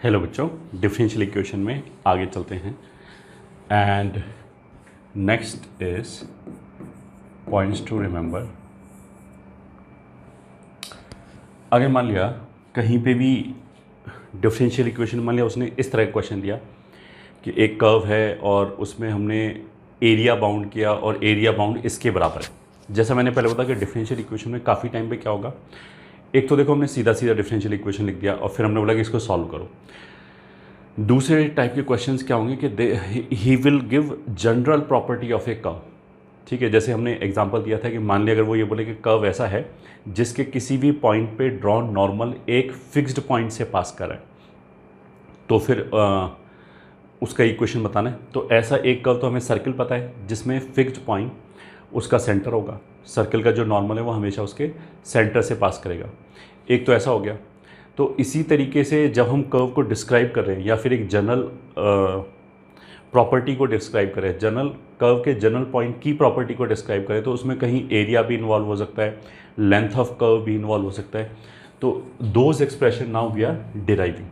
Hello बच्चों, differential equation में आगे चलते हैं and next is points to remember. अगर मान लिया कहीं पे भी डिफरेंशियल इक्वेशन, मान लिया उसने इस तरह का क्वेश्चन दिया कि एक कर्व है और उसमें हमने एरिया बाउंड किया और एरिया बाउंड इसके बराबर है। जैसा मैंने पहले बताया कि डिफरेंशियल इक्वेशन में काफ़ी टाइम पे क्या होगा, एक तो देखो हमने सीधा सीधा डिफरेंशियल इक्वेशन लिख दिया और फिर हमने बोला कि इसको सॉल्व करो। दूसरे टाइप के क्वेश्चंस क्या होंगे कि he will give general property of A curve. ठीक है, जैसे हमने एग्जांपल दिया था कि मान लिया अगर वो ये बोले कि कर्व ऐसा है जिसके किसी भी पॉइंट पे ड्रॉन नॉर्मल एक फिक्स्ड पॉइंट से पास कर रहा है, तो फिर उसका इक्वेशन बताना है। तो ऐसा एक कर्व तो हमें सर्किल पता है जिसमें फिक्स्ड पॉइंट उसका सेंटर होगा, सर्किल का जो नॉर्मल है वो हमेशा उसके सेंटर से पास करेगा। एक तो ऐसा हो गया। तो इसी तरीके से जब हम कर्व को डिस्क्राइब कर रहे हैं या फिर एक जनरल प्रॉपर्टी को डिस्क्राइब करें, जनरल कर्व के जनरल पॉइंट की प्रॉपर्टी को डिस्क्राइब करें, तो उसमें कहीं एरिया भी इन्वॉल्व हो सकता है, लेंथ ऑफ कर्व भी इन्वॉल्व हो सकता है। तो those expression now we are deriving.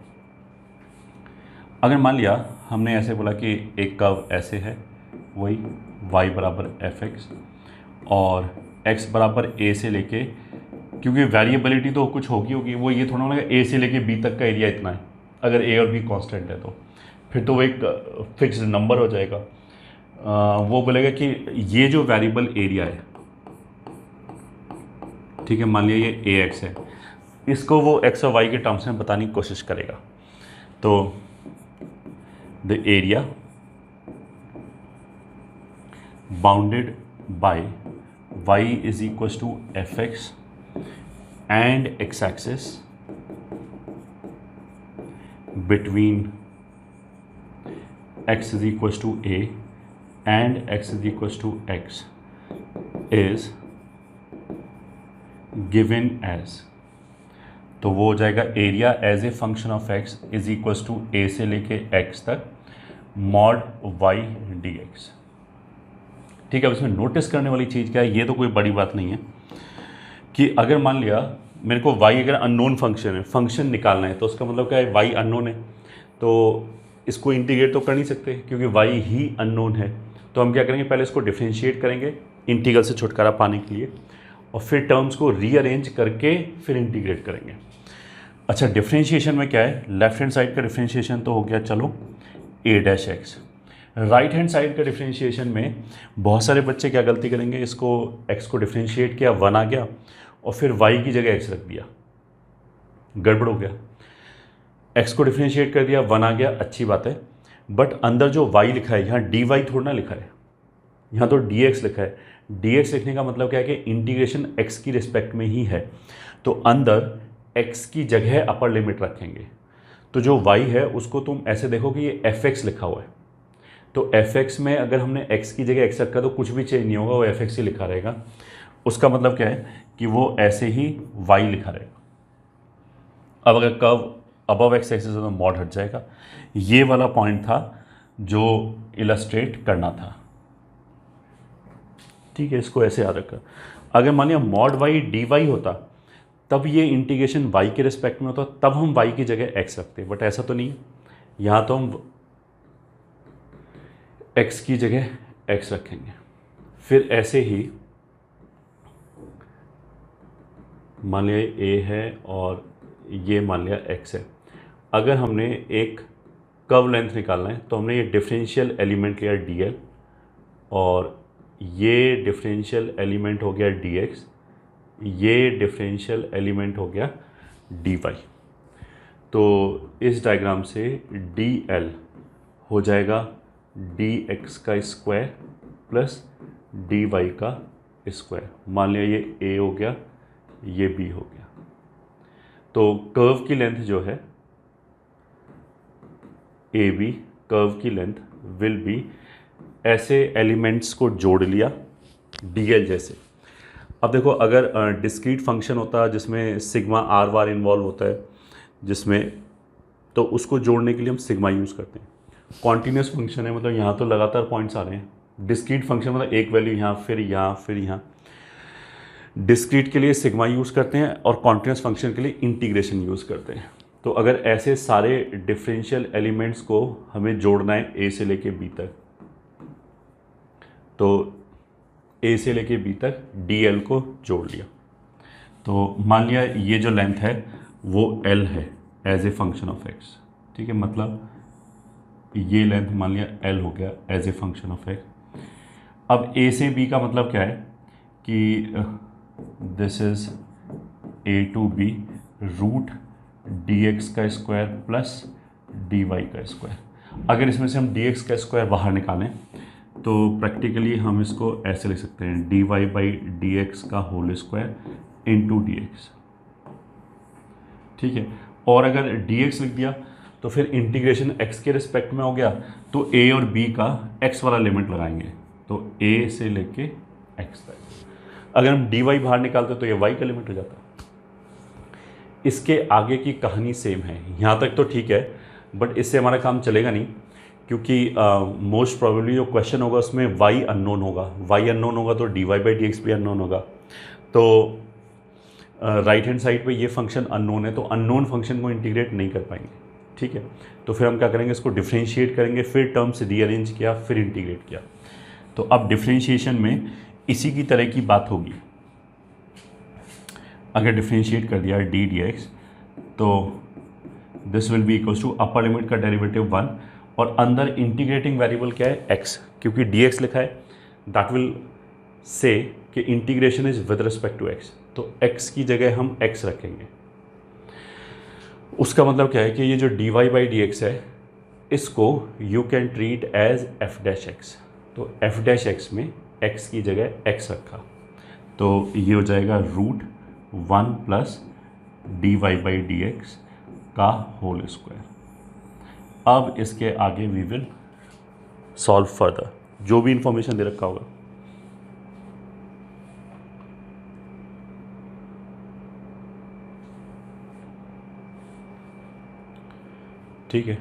अगर मान लिया हमने ऐसे बोला कि एक कर्व ऐसे है, वही y बराबर एफ एक्स और x बराबर a से लेके, क्योंकि वेरिएबिलिटी तो कुछ होगी वो ये थोड़ा होगा a से लेके b तक का एरिया इतना है। अगर a और b कांस्टेंट है तो फिर तो वो एक फिक्स्ड नंबर हो जाएगा। वो बोलेगा कि ये जो वेरिएबल एरिया है, ठीक है, मान लिया ये ax है, इसको वो x और y के टर्म्स में बताने की कोशिश करेगा। तो the area bounded by y is equals to fx and x-axis between x is equals to a and x is equals to x is given as, तो वो हो जाएगा area as a function of x is equals to a से लेके x तक mod y dx। ठीक है, अब इसमें नोटिस करने वाली चीज़ क्या है, ये तो कोई बड़ी बात नहीं है कि अगर मान लिया मेरे को y अगर अननोन फंक्शन है, फंक्शन निकालना है, तो उसका मतलब क्या है, y अननोन है, तो इसको इंटीग्रेट तो कर नहीं सकते क्योंकि y ही अननोन है। तो हम क्या करेंगे, पहले इसको डिफरेंशिएट करेंगे इंटीग्रल से छुटकारा पाने के लिए, और फिर टर्म्स को रीअरेंज करके फिर इंटीग्रेट करेंगे। अच्छा, डिफरेंशिएशन में क्या है, लेफ्ट हैंड साइड का डिफरेंशिएशन तो हो गया, चलो a dash x. Right hand side का डिफरेंशिएशन में बहुत सारे बच्चे क्या गलती करेंगे, इसको x को डिफरेंशिएट किया, 1 आ गया और फिर y की जगह x रख दिया, गड़बड़ हो गया। x को डिफरेंशिएट कर दिया, 1 आ गया, अच्छी बात है, बट अंदर जो y लिखा है यहाँ dy थोड़ा ना लिखा है, यहाँ तो dx लिखा है। dx लिखने का मतलब क्या है कि इंटीग्रेशन x की रिस्पेक्ट में ही है, तो अंदर x की जगह अपर लिमिट रखेंगे। तो जो y है उसको तुम ऐसे देखो कि ये fx लिखा हुआ है, तो fx में अगर हमने x की जगह x रखा तो कुछ भी चेंज नहीं होगा, वो fx ही लिखा रहेगा। उसका मतलब क्या है कि वो ऐसे ही y लिखा रहेगा। अब अगर कर्व अबव x एक्सिस है तो मॉड हट जाएगा। ये वाला पॉइंट था जो इलस्ट्रेट करना था। ठीक है, इसको ऐसे याद रखा। अगर मान लिया मॉड y dy होता तब ये इंटीग्रेशन y के रिस्पेक्ट में होता, तब हम y की जगह x रखते, बट ऐसा तो नहीं है। यहाँ तो हम x की जगह x रखेंगे। फिर ऐसे ही मान लिया a है और ये मान लिया x है। अगर हमने एक कर्व लेंथ निकालना है तो हमने ये डिफरेंशियल एलिमेंट लिया dl और ये डिफरेंशियल एलिमेंट हो गया dx, ये डिफरेंशियल एलिमेंट हो गया dy। तो इस डायग्राम से dl हो जाएगा dx का स्क्वायर प्लस dy का स्क्वायर। मान लिया ये a हो गया, ये b हो गया। तो कर्व की लेंथ जो है ए बी, कर्व की लेंथ विल बी, ऐसे एलिमेंट्स को जोड़ लिया dl जैसे। अब देखो अगर डिस्क्रीट फंक्शन होता जिसमें सिग्मा आर वार इन्वॉल्व होता है, जिसमें तो उसको जोड़ने के लिए हम सिग्मा यूज़ करते हैं। कॉन्टीन्यूस फंक्शन है, मतलब यहाँ तो लगातार पॉइंट्स आ रहे हैं। डिस्क्रीट फंक्शन मतलब एक वैल्यू यहाँ फिर यहाँ फिर यहाँ। डिस्क्रीट के लिए सिग्मा यूज़ करते हैं और कॉन्टिन्यूस फंक्शन के लिए इंटीग्रेशन यूज़ करते हैं। तो अगर ऐसे सारे डिफरेंशियल एलिमेंट्स को हमें जोड़ना है ए से लेके बी तक, तो ए से लेके बी तक डी एल को जोड़ लिया। तो मान लिया ये जो लेंथ है वो एल है as a function of X, ठीक है, मतलब ये लेंथ मान लिया एल हो गया as a function of X. अब ए से बी का मतलब क्या है कि this is A to B root D x का स्क्वायर प्लस डी वाई का स्क्वायर। अगर इसमें से हम डी एक्स का स्क्वायर बाहर निकालें तो प्रैक्टिकली हम इसको ऐसे लिख सकते हैं d Y by D x का whole square into d x, ठीक है। और अगर डी एक्स लिख दिया तो फिर इंटीग्रेशन एक्स के रिस्पेक्ट में हो गया, तो ए और बी का एक्स वाला लिमिट लगाएंगे, तो ए से लेके एक्स तक। अगर हम डी वाई बाहर निकालते तो ये वाई का लिमिट हो जाता। इसके आगे की कहानी सेम है, यहाँ तक तो ठीक है, बट इससे हमारा काम चलेगा नहीं, क्योंकि मोस्ट प्रोबेबली जो क्वेश्चन होगा उसमें वाई अननोन होगा। वाई अननोन होगा तो D Y by D X भी अननोन होगा। तो राइट हैंड साइड पे ये फंक्शन अननोन है, तो अननोन फंक्शन को इंटीग्रेट नहीं कर पाएंगे, ठीक है। तो फिर हम क्या करेंगे, इसको डिफ्रेंशिएट करेंगे, फिर टर्म्स रीअरेंज किया, फिर इंटीग्रेट किया। तो अब डिफ्रेंशिएशन में इसी की तरह की बात होगी। अगर डिफ्रेंशिएट कर दिया डी डी एक्स, तो this will be equals to upper limit का डेरिवेटिव 1 और अंदर इंटीग्रेटिंग वेरिएबल क्या है x, क्योंकि डी एक्स लिखा है, दैट विल से कि integration is with respect to x, तो x की जगह हम x रखेंगे। उसका मतलब क्या है कि ये जो D Y by D X है इसको you can treat as F dash X, तो एफ डैश एक्स में x की जगह x रखा, तो ये हो जाएगा root 1 plus D Y by D x का होल स्क्वायर। अब इसके आगे वी विल सॉल्व फर्दर, जो भी इंफॉर्मेशन दे रखा होगा। ठीक है,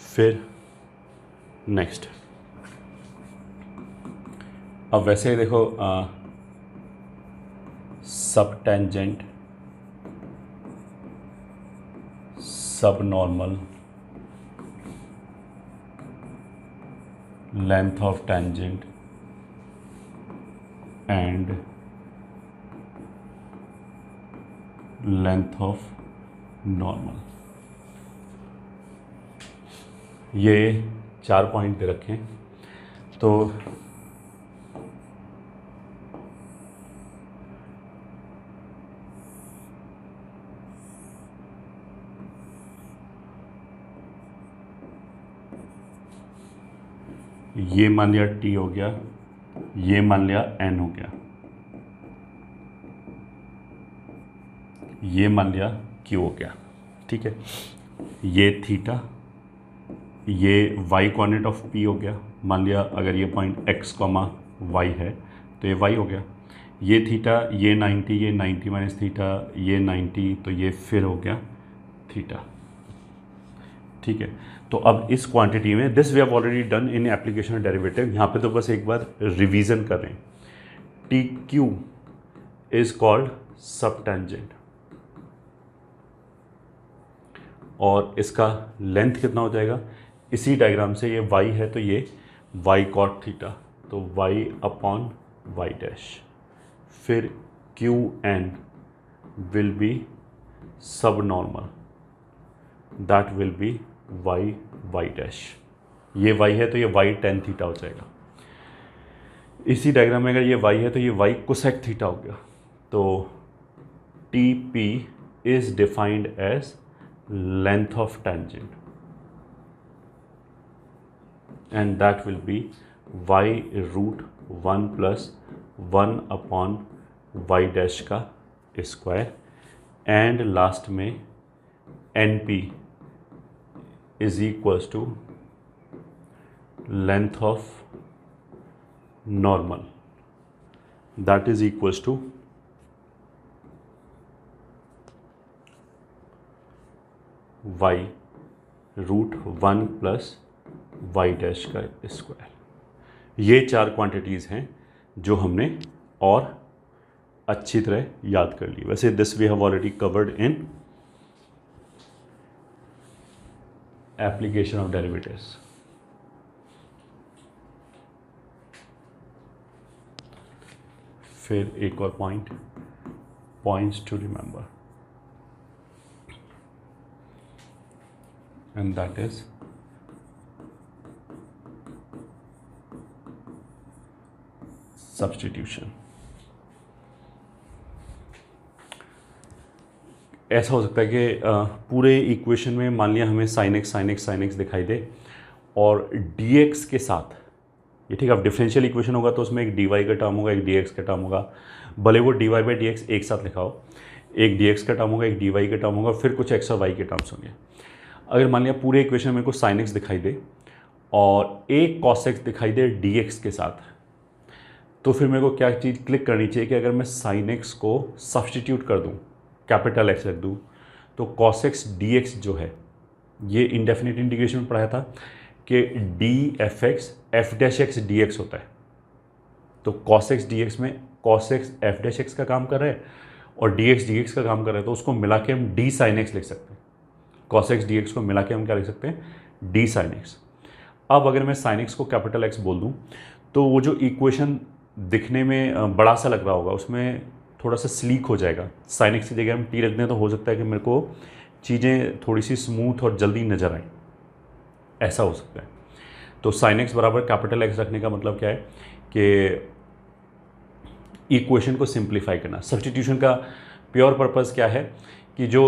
फिर नेक्स्ट, अब वैसे देखो सब टेंजेंट, सब normal, length of tangent and length of normal, ये 4 पॉइंट दे रखे हैं। तो ये मान लिया t हो गया, ये मान लिया n हो गया, ये मान लिया q हो गया, ठीक है। ये थीटा, ये y कोऑर्डिनेट ऑफ p हो गया, मान लिया अगर ये पॉइंट x, y है तो ये y हो गया। ये थीटा, ये 90, ये 90 माइनस थीटा, ये 90, तो ये फिर हो गया थीटा, ठीक है। तो अब इस क्वांटिटी में this we have already done in application derivative, यहाँ पे तो बस एक बार रिवीजन कर रहे हैं। टी क्यू इज कॉल्ड सब टेंजेंट और इसका लेंथ कितना हो जाएगा, इसी डायग्राम से ये y है तो ये y कॉट थीटा, तो y अपॉन y डैश, फिर क्यू एन विल बी सब normal, that will be y dash, ये y है तो ये y टेन थीटा हो जाएगा। इसी डायग्राम में अगर ये y है तो ये y कोसेक थीटा हो गया। तो T P is defined as length of tangent and that will be y root 1 plus 1 upon y dash का स्क्वायर एंड लास्ट में N P is equals to length of normal, that is equals to y root 1 plus y dash का square. ये 4 quantities हैं जो हमने और अच्छी तरह याद कर ली। वैसे this we have already covered in application of derivatives. फिर एक और points to remember, and that is substitution. ऐसा हो सकता है कि पूरे इक्वेशन में मान लिया हमें sin x दिखाई दे और dx के साथ, ये ठीक है, अब डिफरेंशियल इक्वेशन होगा तो उसमें एक dy का टर्म होगा, एक dx का टर्म होगा, भले वो dy बाई dx एक साथ लिखा हो, एक dx का टर्म होगा, एक dy का टर्म होगा, फिर कुछ x और y के टर्म्स होंगे। अगर मान लिया पूरे इक्वेशन में मेरे को sin x दिखाई दे और एक cos x दिखाई दे dx के साथ, तो फिर मेरे को क्या चीज़ क्लिक करनी चाहिए कि अगर मैं sin x को सब्सटीट्यूट कर दूँ, कैपिटल X रख दूँ, तो cos x dx जो है, ये इंडेफिनिट इंटीग्रेशन में पढ़ाया था कि dfx f dash x dx होता है। तो cos x dx में cos x f dash x का काम कर रहा है और dx dx का काम कर रहा है, तो उसको मिला के हम d sin x लिख सकते हैं। cos x dx को मिला के हम क्या लिख सकते हैं, d sin x। अब अगर मैं sin x को कैपिटल X बोल दूँ तो वो जो इक्वेशन दिखने में बड़ा सा लग रहा होगा उसमें थोड़ा सा स्लीक हो जाएगा। sin x की जगह हम t रख दें तो हो सकता है कि मेरे को चीज़ें थोड़ी सी स्मूथ और जल्दी नज़र आएँ, ऐसा हो सकता है। तो sin x बराबर कैपिटल X रखने का मतलब क्या है कि इक्वेशन को सिंप्लीफाई करना। सब्स्टिट्यूशन का प्योर पर्पस क्या है कि जो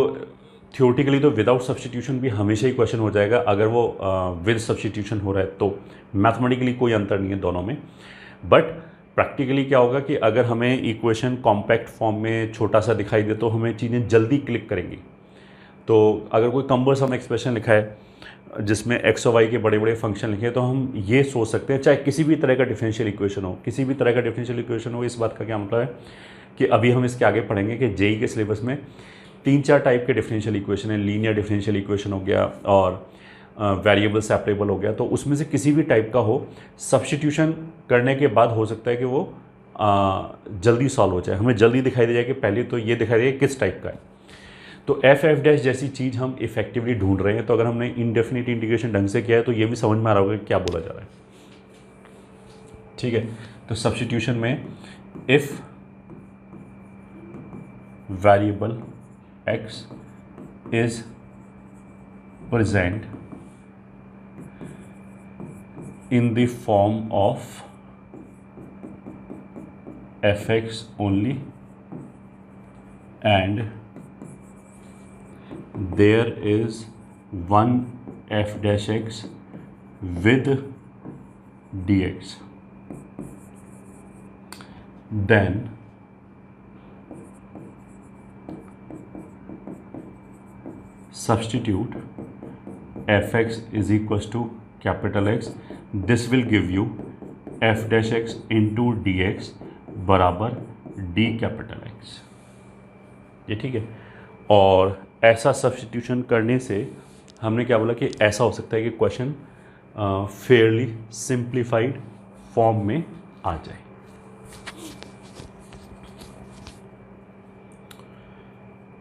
थियोरेटिकली तो विदाउट सब्स्टिट्यूशन भी हमेशा ही क्वेश्चन हो जाएगा, अगर वो विद सब्स्टिट्यूशन हो रहा है तो मैथमेटिकली कोई अंतर नहीं है दोनों में। बट प्रैक्टिकली क्या होगा कि अगर हमें इक्वेशन कॉम्पैक्ट फॉर्म में छोटा सा दिखाई दे तो हमें चीज़ें जल्दी क्लिक करेंगी। तो अगर कोई कम्बरसम एक्सप्रेशन लिखा है जिसमें एक्स और वाई के बड़े बड़े फंक्शन लिखे हैं, तो हम ये सोच सकते हैं, चाहे किसी भी तरह का डिफरेंशियल इक्वेशन हो, किसी भी तरह का डिफरेंशियल इक्वेशन हो, इस बात का क्या मतलब है कि अभी हम इसके आगे पढ़ेंगे कि जेई के सिलेबस में 3-4 टाइप के डिफरेंशियल इक्वेशन है। लीनियर डिफरेंशियल इक्वेशन हो गया और वेरिएबल सेपरेबल हो गया, तो उसमें से किसी भी टाइप का हो, सब्स्टिट्यूशन करने के बाद हो सकता है कि वो जल्दी सॉल्व हो जाए, हमें जल्दी दिखाई दे जाए कि पहले तो ये दिखाई दे किस टाइप का है। तो एफ डैश जैसी चीज़ हम इफेक्टिवली ढूंढ रहे हैं, तो अगर हमने इनडेफिनिट इंटीग्रेशन ढंग से किया है तो ये भी समझ में आ रहा होगा कि क्या बोला जा रहा है। ठीक है, तो सब्स्टिट्यूशन में if variable x is present in the form of fx only and there is one f dash x with dx, then substitute fx is equals to capital X, this will give you f dash x into dx बराबर d capital x। ये ठीक है। और ऐसा substitution करने से हमने क्या बोला कि ऐसा हो सकता है कि क्वेश्चन फेयरली सिंप्लीफाइड फॉर्म में आ जाए।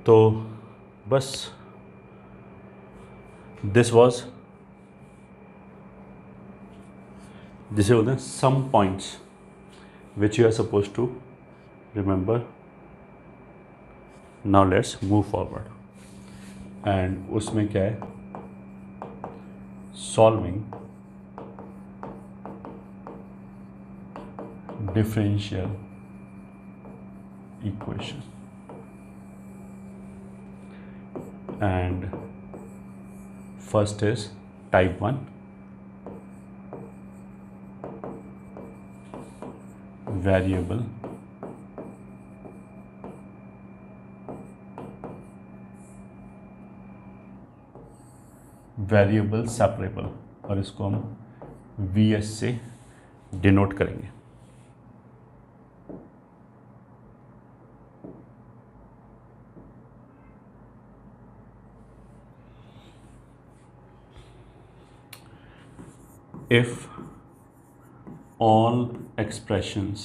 तो बस दिस वॉज जिसे बोलते हैं some points which you are suppose to remember. Now let's move forward and उसमें क्या है, solving differential equation and first is type 1 variable separable, और इसको हम VS से डिनोट करेंगे। If all expressions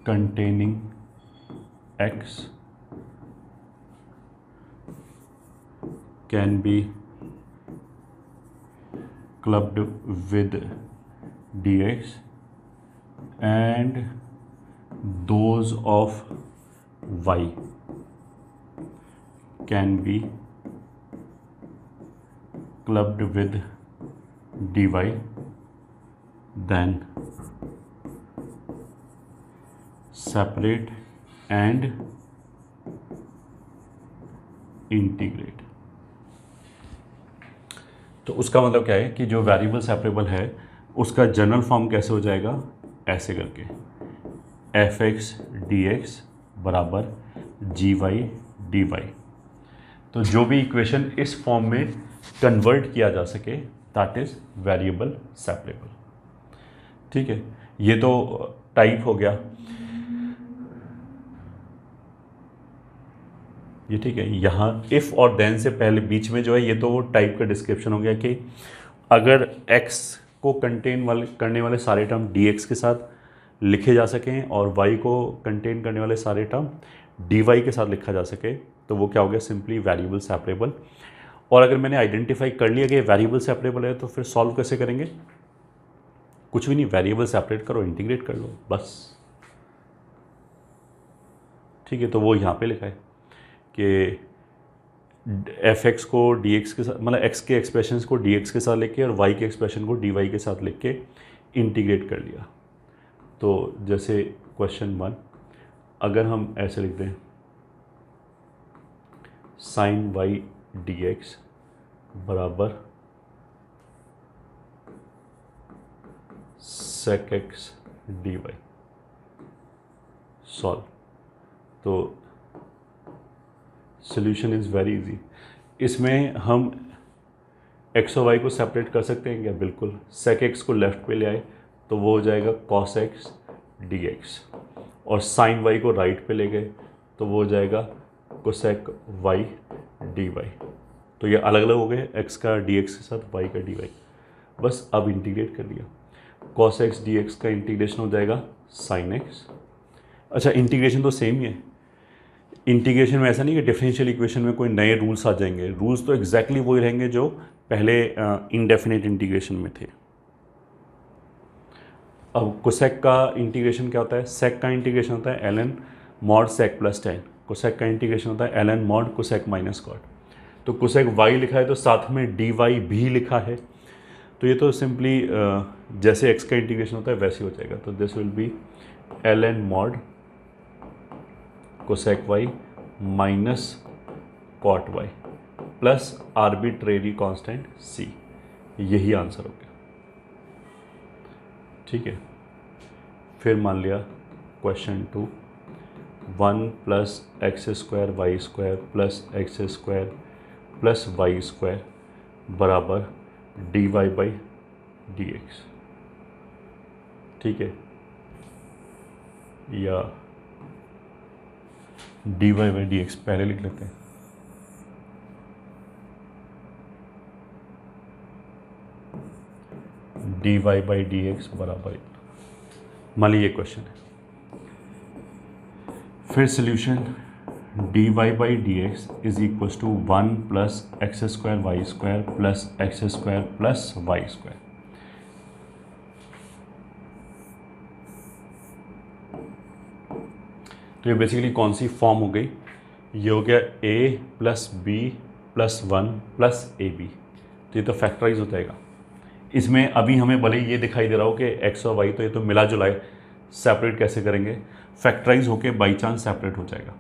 containing x can be clubbed with dx and those of y can be clubbed with dy, then separate and integrate। तो उसका मतलब क्या है कि जो वेरिएबल सेपरेबल है उसका जनरल फॉर्म कैसे हो जाएगा, ऐसे करके एफ एक्स डी एक्स बराबर जी वाई डी वाई। तो जो भी इक्वेशन इस फॉर्म में कन्वर्ट किया जा सके दैट इज वेरिएबल सेपरेबल। ठीक है, ये तो टाइप हो गया ये। ठीक है, यहाँ इफ़ और देन से पहले बीच में जो है ये तो वो टाइप का डिस्क्रिप्शन हो गया कि अगर x को कंटेन करने वाले सारे टर्म dx के साथ लिखे जा सकें और y को कंटेन करने वाले सारे टर्म dy के साथ लिखा जा सके तो वो क्या हो गया, सिंपली वेरिएबल सेपरेबल। और अगर मैंने आइडेंटिफाई कर लिया कि वेरिएबल सेपरेबल है तो फिर सॉल्व कैसे करेंगे, कुछ भी नहीं, वेरिएबल सेपरेट करो, इंटीग्रेट कर लो बस। ठीक है, तो वो यहाँ पे लिखा है कि एफ एक्स को डी एक्स के साथ, मतलब एक्स के एक्सप्रेशंस को डी एक्स के साथ लेके और वाई के एक्सप्रेशन को डी वाई के साथ लिख के इंटीग्रेट कर लिया। तो जैसे क्वेश्चन 1 अगर हम ऐसे लिख दें साइन वाई डी एक्स बराबर sec X D Y, solve. तो सोल्यूशन इज़ वेरी इजी। इसमें हम एक्स और वाई को सेपरेट कर सकते हैं क्या, बिल्कुल। सेक एक्स को लेफ्ट पे ले आए तो वो हो जाएगा कॉस एक्स डी एक्स, और साइन वाई को राइट पे ले गए तो वो हो जाएगा कोसेक वाई डी वाई। तो ये अलग अलग हो गए, एक्स का डी एक्स के साथ वाई का डी वाई। बस अब इंटीग्रेट कर दिया, कॉस एक्स डी एक्स का इंटीग्रेशन हो जाएगा साइन एक्स। अच्छा, इंटीग्रेशन तो सेम ही है। इंटीग्रेशन में ऐसा नहीं कि डिफरेंशियल इक्वेशन में कोई नए रूल्स आ जाएंगे, रूल्स तो एग्जैक्टली वही रहेंगे जो पहले इनडेफिनेट इंटीग्रेशन में थे। अब कोसेक का इंटीग्रेशन क्या होता है, सेक का इंटीग्रेशन होता है ln mod sec plus tan, cosec का इंटीग्रेशन होता है ln mod cosec minus cot. तो कोसेक वाई लिखा है तो साथ में डी वाई भी लिखा है, तो ये तो सिंपली जैसे एक्स का इंटीग्रेशन होता है वैसे हो जाएगा। तो this will be ln mod cosec y minus cot y plus arbitrary constant c, यही आंसर हो गया। ठीक है, फिर मान लिया question 2 1 plus x square Y square plus x square plus Y square बराबर d Y by D x. ठीक है, या d Y by D x पहले लिख लेते हैं। D Y by D x बराबर, मान लीजिए क्वेश्चन है, फिर solution D Y by D x is equal to 1 plus x square Y square plus x square plus Y square. तो ये बेसिकली कौन सी फॉर्म हो गई, ये हो गया a plus B plus 1 plus A B. तो ये तो फैक्टराइज हो जाएगा। इसमें अभी हमें भले ये दिखाई दे रहा हो कि x और y तो ये तो मिला जुला है, सेपरेट कैसे करेंगे, फैक्टराइज होके बाई चांस सेपरेट हो जाएगा।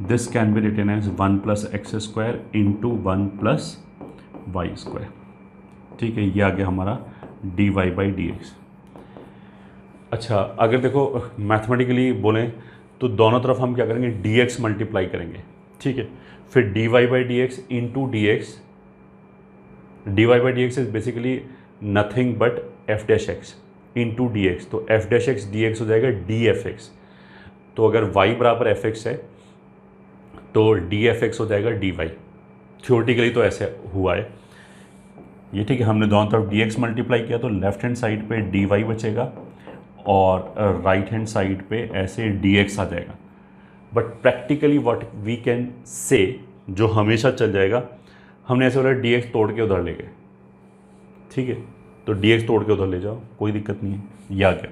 This can be written as 1 plus x square into 1 plus Y square. ठीक है, ये आ गया हमारा D Y by D X. अच्छा, अगर देखो मैथमेटिकली बोलें तो दोनों तरफ हम क्या करेंगे, डी एक्स मल्टीप्लाई करेंगे। ठीक है, फिर d Y by D x into d x, D Y by D x is basically nothing but f dash x into d x. तो F dash x d x हो जाएगा D F x. तो अगर Y बराबर F x है तो D F x हो जाएगा डी वाई। थ्योरेटिकली तो ऐसे हुआ है ये। ठीक है, हमने दोनों तरफ डी एक्स मल्टीप्लाई किया तो लेफ्ट हैंड साइड पे डी वाई बचेगा और राइट हैंड साइड पे ऐसे डी एक्स आ जाएगा। But practically what we can say, जो हमेशा चल जाएगा, हमने ऐसे बोला डी एक्स तोड़ के उधर ले गए, ठीक है, तो डी एक्स तोड़ के उधर ले जाओ, कोई दिक्कत नहीं है। या क्या,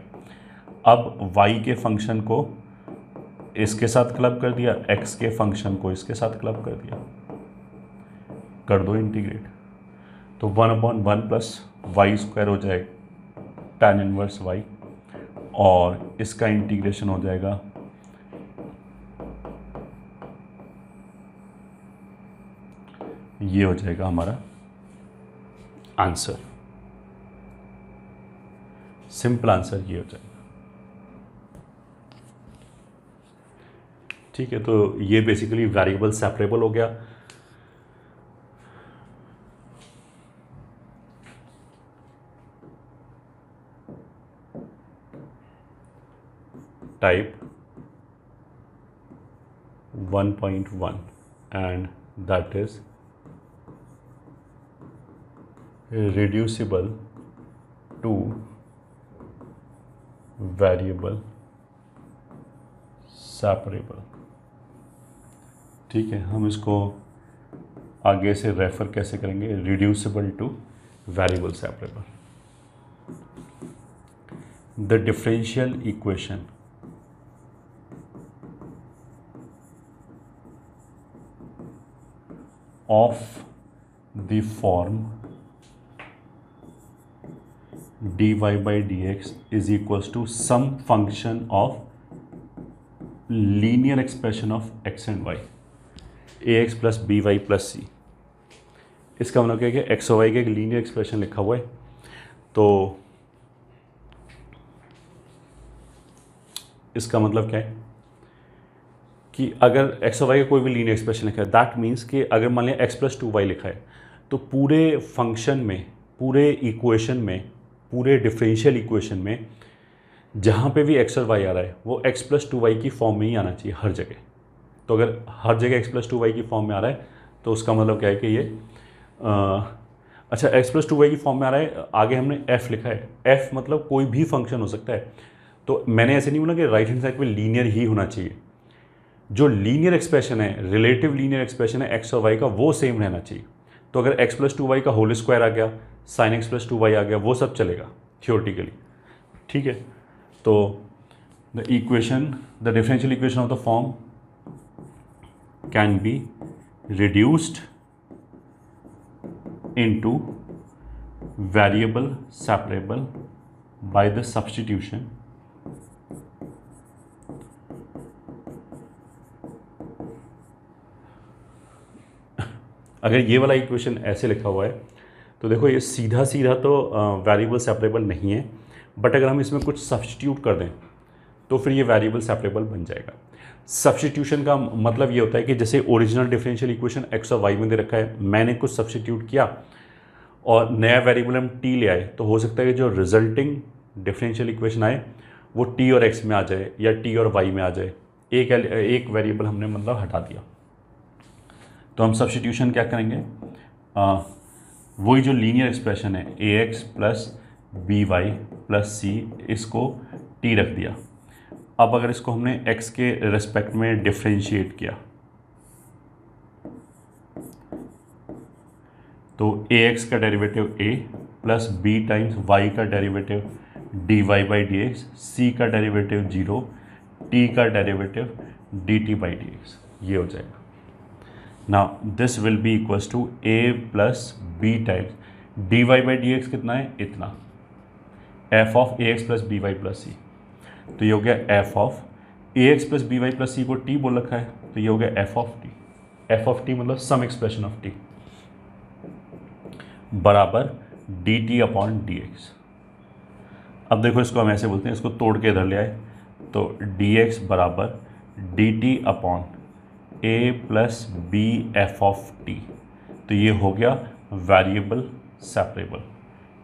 अब y के फंक्शन को इसके साथ क्लब कर दिया, x के फंक्शन को इसके साथ क्लब कर दिया, कर दो इंटीग्रेट, तो 1/1 प्लस वाई स्क्वायर हो जाएगा tan इनवर्स y, और इसका इंटीग्रेशन हो जाएगा ये हो जाएगा हमारा आंसर, सिंपल आंसर ये हो जाएगा। ठीक है, तो ये बेसिकली वेरिएबल सेपरेबल हो गया। Type 1.1 and that is reducible to variable separable। ठीक है, हम इसको आगे से रेफर कैसे करेंगे, reducible two variable separable. The differential equation of the form dy by dx is equals to some function of linear expression of x and y, ax plus by plus c। इसका मतलब क्या है कि x और y का एक linear expression लिखा हुआ है, तो इसका मतलब क्या है कि अगर x और y का कोई भी लीनियर एक्सप्रेशन लिखा है, दैट मीन्स कि अगर मान लिया x प्लस 2y लिखा है, तो पूरे फंक्शन में, पूरे इक्वेशन में, पूरे डिफरेंशियल इक्वेशन में जहाँ पे भी x और y आ रहा है वो x प्लस 2y की फॉर्म में ही आना चाहिए हर जगह। तो अगर हर जगह x प्लस 2y की फॉर्म में आ रहा है तो उसका मतलब क्या है कि ये अच्छा x प्लस 2y की फॉर्म में आ रहा है, आगे हमने f लिखा है, f मतलब कोई भी फंक्शन हो सकता है। तो मैंने ऐसे नहीं बोला कि राइट हैंड साइड पे लीनियर ही होना चाहिए, जो लीनियर एक्सप्रेशन है, रिलेटिव लीनियर एक्सप्रेशन है एक्स और वाई का, वो सेम रहना चाहिए। तो अगर एक्स प्लस 2y का होल स्क्वायर आ गया, साइन एक्स प्लस 2y आ गया, वो सब चलेगा थियोरेटिकली। ठीक है, तो the equation, the differential equation of the form can be reduced into variable separable by the substitution अगर ये वाला इक्वेशन ऐसे लिखा हुआ है तो देखो ये सीधा सीधा तो वेरिएबल सेपरेबल नहीं है, बट अगर हम इसमें कुछ सब्स्टिट्यूट कर दें तो फिर ये वेरिएबल सेपरेबल बन जाएगा। सब्स्टिट्यूशन का मतलब ये होता है कि जैसे ओरिजिनल डिफरेंशियल इक्वेशन एक्स और वाई में दे रखा है, मैंने कुछ सब्स्टिट्यूट किया और नया वेरिएबल हम टी ले आए, तो हो सकता है कि जो रिजल्टिंग डिफरेंशियल इक्वेशन आए वो टी और एक्स में आ जाए या टी और वाई में आ जाए, एक वेरिएबल हमने मतलब हटा दिया। तो हम सब्स्टिट्यूशन क्या करेंगे, वही जो लीनियर एक्सप्रेशन है a x plus b y plus c, इसको टी रख दिया। अब अगर इसको हमने x के रिस्पेक्ट में डिफ्रेंशिएट किया तो ए एक्स का derivative a plus b times y का derivative dy by D x, c का डेरिवेटिव 0, t का derivative dt by D x, ये हो जाएगा। Now this will be equals to a plus b times dy by D x कितना है, इतना, f of a x plus b y plus c, तो ये हो गया f of a x plus b y plus सी को t बोल रखा है, तो ये हो गया f of t। f of t मतलब सम एक्सप्रेशन ऑफ t बराबर dt अपॉन डी एक्स। अब देखो इसको हम ऐसे बोलते हैं, इसको तोड़ के इधर ले आए तो dx बराबर dt upon a plus B F of T, तो ये हो गया वेरिएबल सेपरेबल,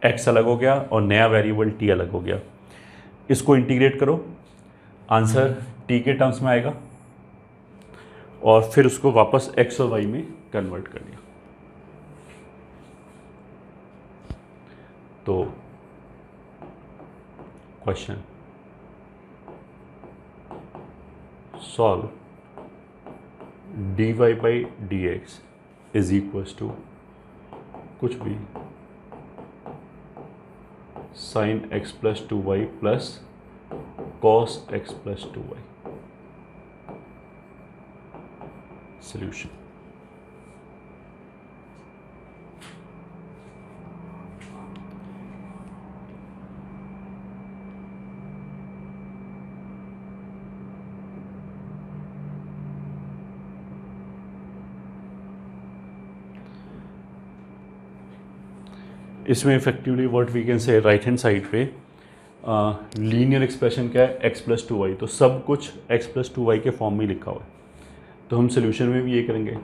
x अलग हो गया और नया वेरिएबल t अलग हो गया। इसको इंटीग्रेट करो, आंसर t के टर्म्स में आएगा और फिर उसको वापस x और y में कन्वर्ट कर दिया। तो question solve dy by dx is equals to कुछ भी sine x plus 2y plus cos x plus 2y solution. इसमें effectively what we can say right hand side पे लीनियर एक्सप्रेशन क्या है, x प्लस 2y, तो सब कुछ x plus 2y के फॉर्म में लिखा हुआ है। तो हम सोल्यूशन में भी ये करेंगे,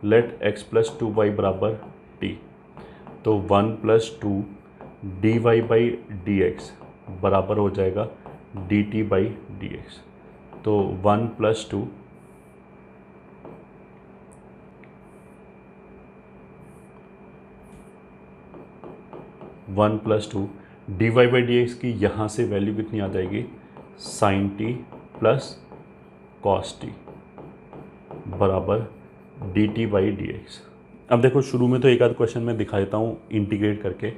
लेट x प्लस 2y बराबर t, तो 1 plus 2 dy by D x बराबर हो जाएगा dt बाई डी एक्स। तो 1 plus 2 1 plus 2 d Y by D x की यहाँ से वैल्यू कितनी आ जाएगी, sine t plus cos t बराबर d t by D x. अब देखो शुरू में तो एक आध क्वेश्चन मैं दिखा देता हूँ इंटीग्रेट करके,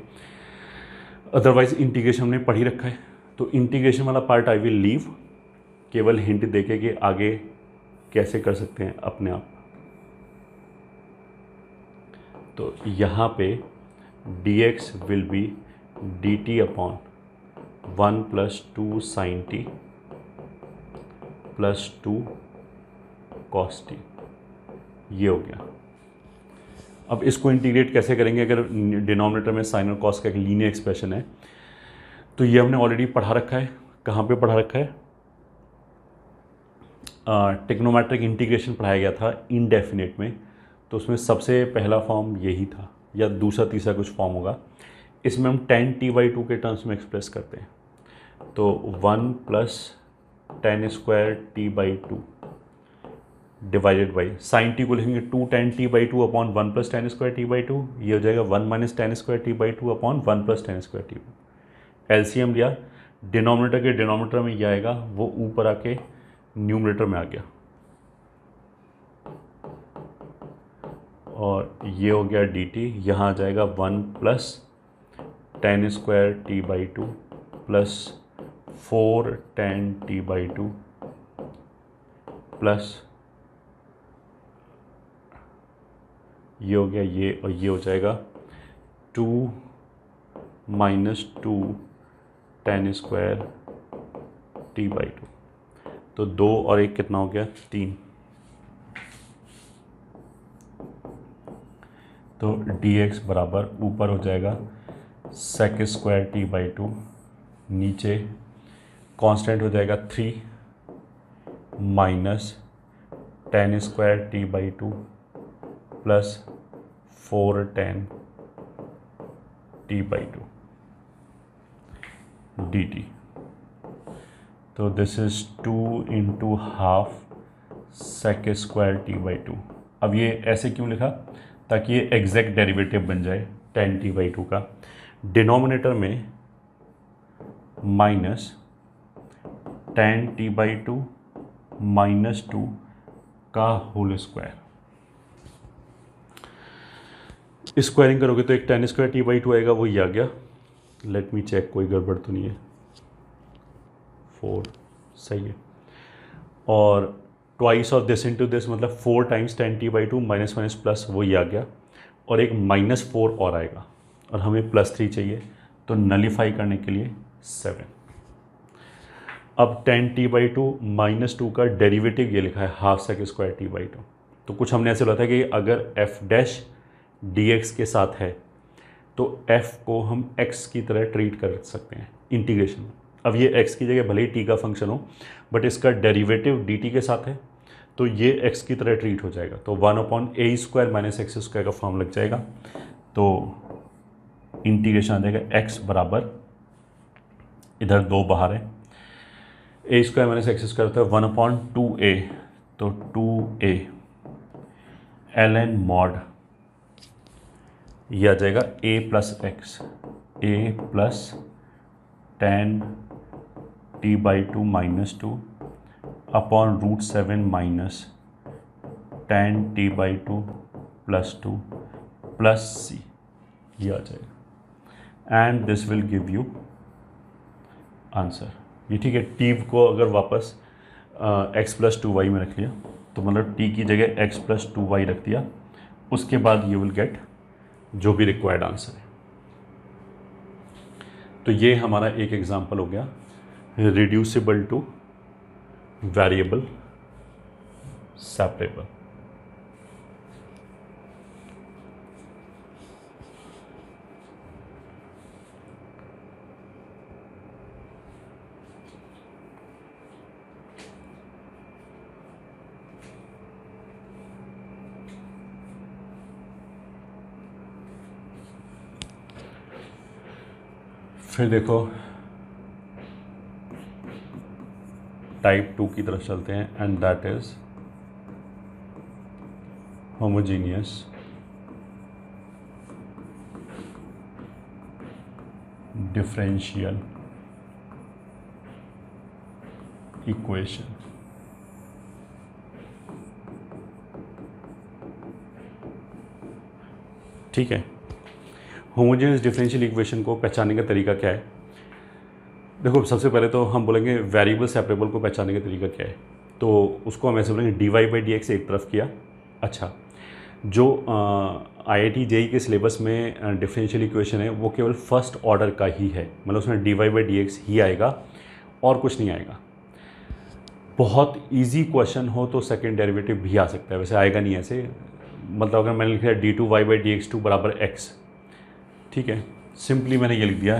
अदरवाइज इंटीग्रेशन हमने पढ़ ही रखा है, तो इंटीग्रेशन वाला पार्ट आई विल लीव, केवल हिंट देके कि आगे कैसे कर सकते हैं अपने आप। तो यहाँ पे dx will be dt upon 1 plus 2 sine t plus 2 cos t, ये हो गया। अब इसको इंटीग्रेट कैसे करेंगे, अगर डिनोमिनेटर में साइन और कॉस का एक लीनियर एक्सप्रेशन है, तो ये हमने ऑलरेडी पढ़ा रखा है। कहाँ पे पढ़ा रखा है, टेक्नोमेट्रिक इंटीग्रेशन पढ़ाया गया था इनडेफिनेट में, तो उसमें सबसे पहला फॉर्म यही था, या दूसरा तीसरा कुछ फॉर्म होगा। इसमें हम tan t/2 के टर्म्स में एक्सप्रेस करते हैं, तो 1 plus tan square t/2 divided by sine T को लिखेंगे 2 tan t/2 upon 1 plus tan square t/2, ये हो जाएगा 1 minus tan square t/2 upon 1 plus tan square t। LCM लिया, डिनोमिनेटर के डिनोमिनेटर में ये आएगा, वो ऊपर आके न्यूमरेटर में आ गया, और ये हो गया dt, यहाँ आ जाएगा 1 plus tan square t/2 plus 4 tan t/2 plus ये हो गया ये, और ये हो जाएगा 2 माइनस 2 tan स्क्वायर t/2, तो 2 और 1 कितना हो गया, 3। तो dx बराबर ऊपर हो जाएगा sec स्क्वायर t/2, नीचे कांस्टेंट हो जाएगा 3 minus tan square t/2 plus 4 tan t/2 dt। तो this is 2 into half sec square t/2। अब ये ऐसे क्यों लिखा, ताकि ये एग्जैक्ट डेरिवेटिव बन जाए tan t/2 का। डिनोमिनेटर में माइनस tan t/2 माइनस 2 का होल स्क्वायर, स्क्वायरिंग करोगे तो एक tan स्क्वायर t/2 आएगा, वो ये आ गया। लेट मी चेक, कोई गड़बड़ तो नहीं है, 4 सही है। और twice of this into this, मतलब 4 times tan t/2 minus minus plus, वो ये आ गया, और एक -4 और आएगा, और हमें +3 चाहिए, तो नलीफाई करने के लिए 7। अब tan t/2 माइनस 2 का डेरिवेटिव ये लिखा है हाफ सेक स्क्वायर t/2, तो कुछ हमने ऐसे बोला था कि अगर f डैश dx के साथ है तो f को हम x की तरह ट्रीट कर सकते हैं इंटीग्रेशन में। अब ये x की जगह भले ही t का फंक्शन हो, बट इसका डेरिवेटिव dt के साथ है, तो ये x की तरह ट्रीट हो जाएगा, तो 1/a square minus x square का फॉर्म लग जाएगा। तो इंटीग्रेशन आ जाएगा x बराबर, इधर 2 बाहर है, a square minus x square होता है 1/2a, तो 2a ln मॉड, यह आ जाएगा a plus x, a plus tan t/2 minus 2 upon √7 minus tan t/2 plus 2 plus c। ये आ जाएगा and this will give you answer. ये ठीक है। टी को अगर वापस एक्स प्लस 2y में रख लिया तो मतलब टी की जगह एक्स प्लस 2y रख दिया, उसके बाद यू विल गेट जो भी रिक्वायर्ड आंसर है। तो ये हमारा एक एग्जांपल हो गया रिड्यूसिबल टू वेरिएबल सेपरेबल। फिर देखो टाइप 2 की तरफ चलते हैं and that is homogeneous differential equation. ठीक है। होमोजेनियस डिफरेंशियल इक्वेशन को पहचानने का तरीका क्या है? देखो सबसे पहले तो हम बोलेंगे वेरिएबल सेपरेबल को पहचानने का तरीका क्या है, तो उसको हम ऐसे बोलेंगे dy/dx एक तरफ किया। अच्छा, जो IIT JEE के सिलेबस में डिफरेंशियल इक्वेशन है वो केवल फर्स्ट ऑर्डर का ही है, मतलब उसमें dy/dx ही आएगा और कुछ नहीं आएगा। बहुत इजी क्वेश्चन हो तो सेकेंड डेरिवेटिव भी आ सकता है, वैसे आएगा नहीं ऐसे। मतलब अगर मैंने लिखा है d2y/dx2 बराबर x, ठीक है, सिंपली मैंने ये लिख दिया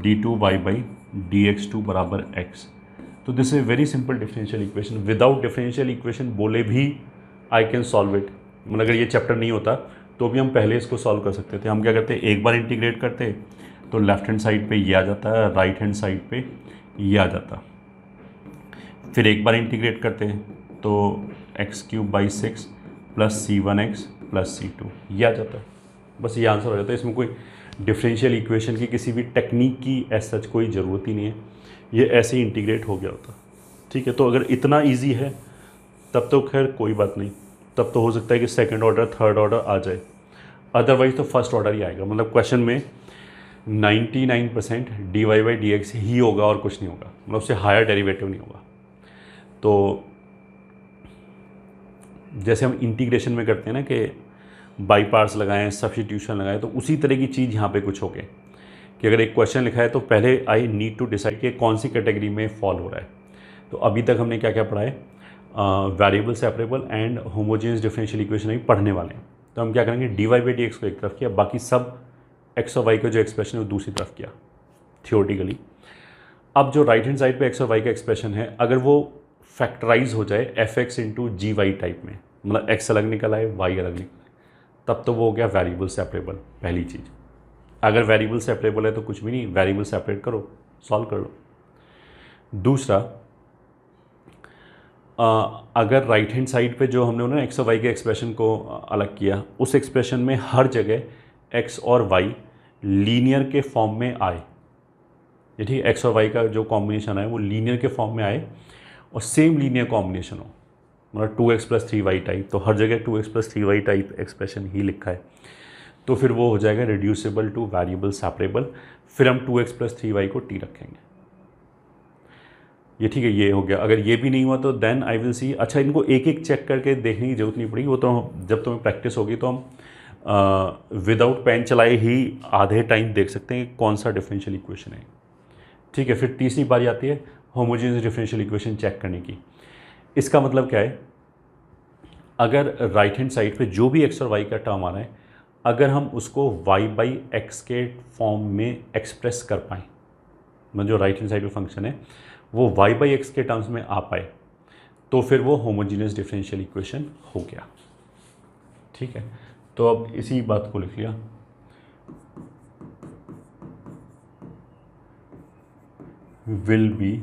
d2y/dx2 बराबर x, तो this is very simple differential equation. Without differential equation बोले भी आई कैन सॉल्व इट। मतलब अगर ये चैप्टर नहीं होता तो भी हम पहले इसको सॉल्व कर सकते थे। हम क्या करते, एक बार इंटीग्रेट करते तो लेफ्ट हैंड साइड पे ये आ जाता है, राइट हैंड साइड पे ये आ जाता, फिर एक बार इंटीग्रेट करते हैं तो x³/6 + c1x + c2 ये आ जाता है। बस ये आंसर हो जाता है। इसमें कोई डिफरेंशियल इक्वेशन की किसी भी टेक्निक की एज सच कोई ज़रूरत ही नहीं है, ये ऐसे ही इंटीग्रेट हो गया होता। ठीक है, तो अगर इतना इजी है तब तो खैर कोई बात नहीं, तब तो हो सकता है कि सेकंड ऑर्डर थर्ड ऑर्डर आ जाए, अदरवाइज तो फर्स्ट ऑर्डर ही आएगा। मतलब क्वेश्चन में 99% dy/dx ही होगा और कुछ नहीं होगा, मतलब उससे हायर डेरिवेटिव नहीं होगा। तो जैसे हम इंटीग्रेशन में करते हैं ना कि बाई पार्ट्स लगाएं, सब्स्टिट्यूशन लगाएं, तो उसी तरह की चीज़ यहाँ पे कुछ हो गए कि अगर एक क्वेश्चन लिखा है तो पहले आई नीड टू डिसाइड कि कौन सी कैटेगरी में फॉल हो रहा है। तो अभी तक हमने क्या क्या पढ़ा है, variable separable and homogeneous differential equation अभी पढ़ने वाले हैं। तो हम क्या करेंगे, dy/dx को एक तरफ किया, बाकी सब x और y का जो एक्सप्रेशन है वो दूसरी तरफ किया थियोरेटिकली। अब जो राइट हैंड साइड पे x और y का एक्सप्रेशन है, अगर वो फैक्टराइज हो जाए fx × gy टाइप में, मतलब x अलग निकल आए y अलग निकल आए, तब तो वो हो गया वेरिएबल सेपरेबल। पहली चीज़, अगर वेरिएबल सेपरेबल है तो कुछ भी नहीं, वेरिएबल सेपरेट करो, सॉल्व कर लो। दूसरा, अगर राइट हैंड साइड पे जो हमने ना x और y के एक्सप्रेशन को अलग किया, उस एक्सप्रेशन में हर जगह x और y लीनियर के फॉर्म में आए, ये ठीक है, x और y का जो कॉम्बिनेशन आए वो लीनियर के फॉर्म में आए और सेम लीनियर कॉम्बिनेशन हो, मतलब 2x + 3y टाइप, तो हर जगह 2x + 3y टाइप एक्सप्रेशन ही लिखा है, तो फिर वो हो जाएगा रिड्यूसिबल टू वेरिएबल सेपरेबल। फिर हम 2x + 3y को t रखेंगे। ये ठीक है, ये हो गया। अगर ये भी नहीं हुआ तो देन आई विल सी। अच्छा, इनको एक एक चेक करके देखने की जरूरत नहीं पड़ेगी, वो तो जब तुम्हें प्रैक्टिस होगी तो हम विदाउट पेन चलाए ही आधे टाइम देख सकते हैं कौन सा डिफरेंशियल इक्वेशन है। ठीक है, फिर तीसरी बारी आती है होमोजेनियस डिफरेंशियल इक्वेशन चेक करने की। इसका मतलब क्या है, अगर राइट हैंड साइड पे जो भी x और y का टर्म आ रहा है, अगर हम उसको y/x के फॉर्म में एक्सप्रेस कर पाएँ, मतलब जो राइट हैंड साइड पे फंक्शन है वो y/x के टर्म्स में आ पाए, तो फिर वो होमोजेनियस डिफरेंशियल इक्वेशन हो गया। ठीक है, तो अब इसी बात को लिख लिया, will be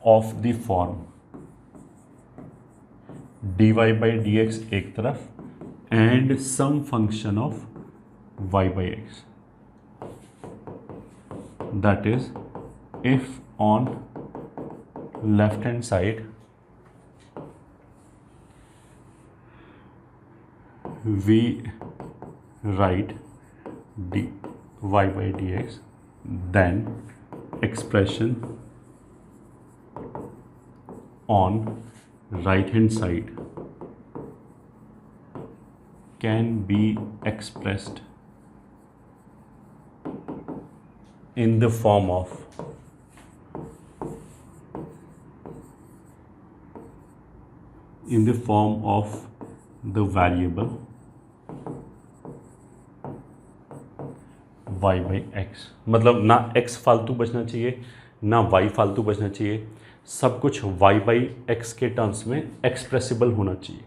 of the form dy/dx एक तरफ and some function of y/x, that is if on left hand side we write d Y by D x, then expression on right hand side can be expressed in the form of the variable y by x। मतलब ना x फालतू बचना चाहिए ना y फालतू बचना चाहिए, सब कुछ y बाई एक्स के टर्म्स में एक्सप्रेसिबल होना चाहिए।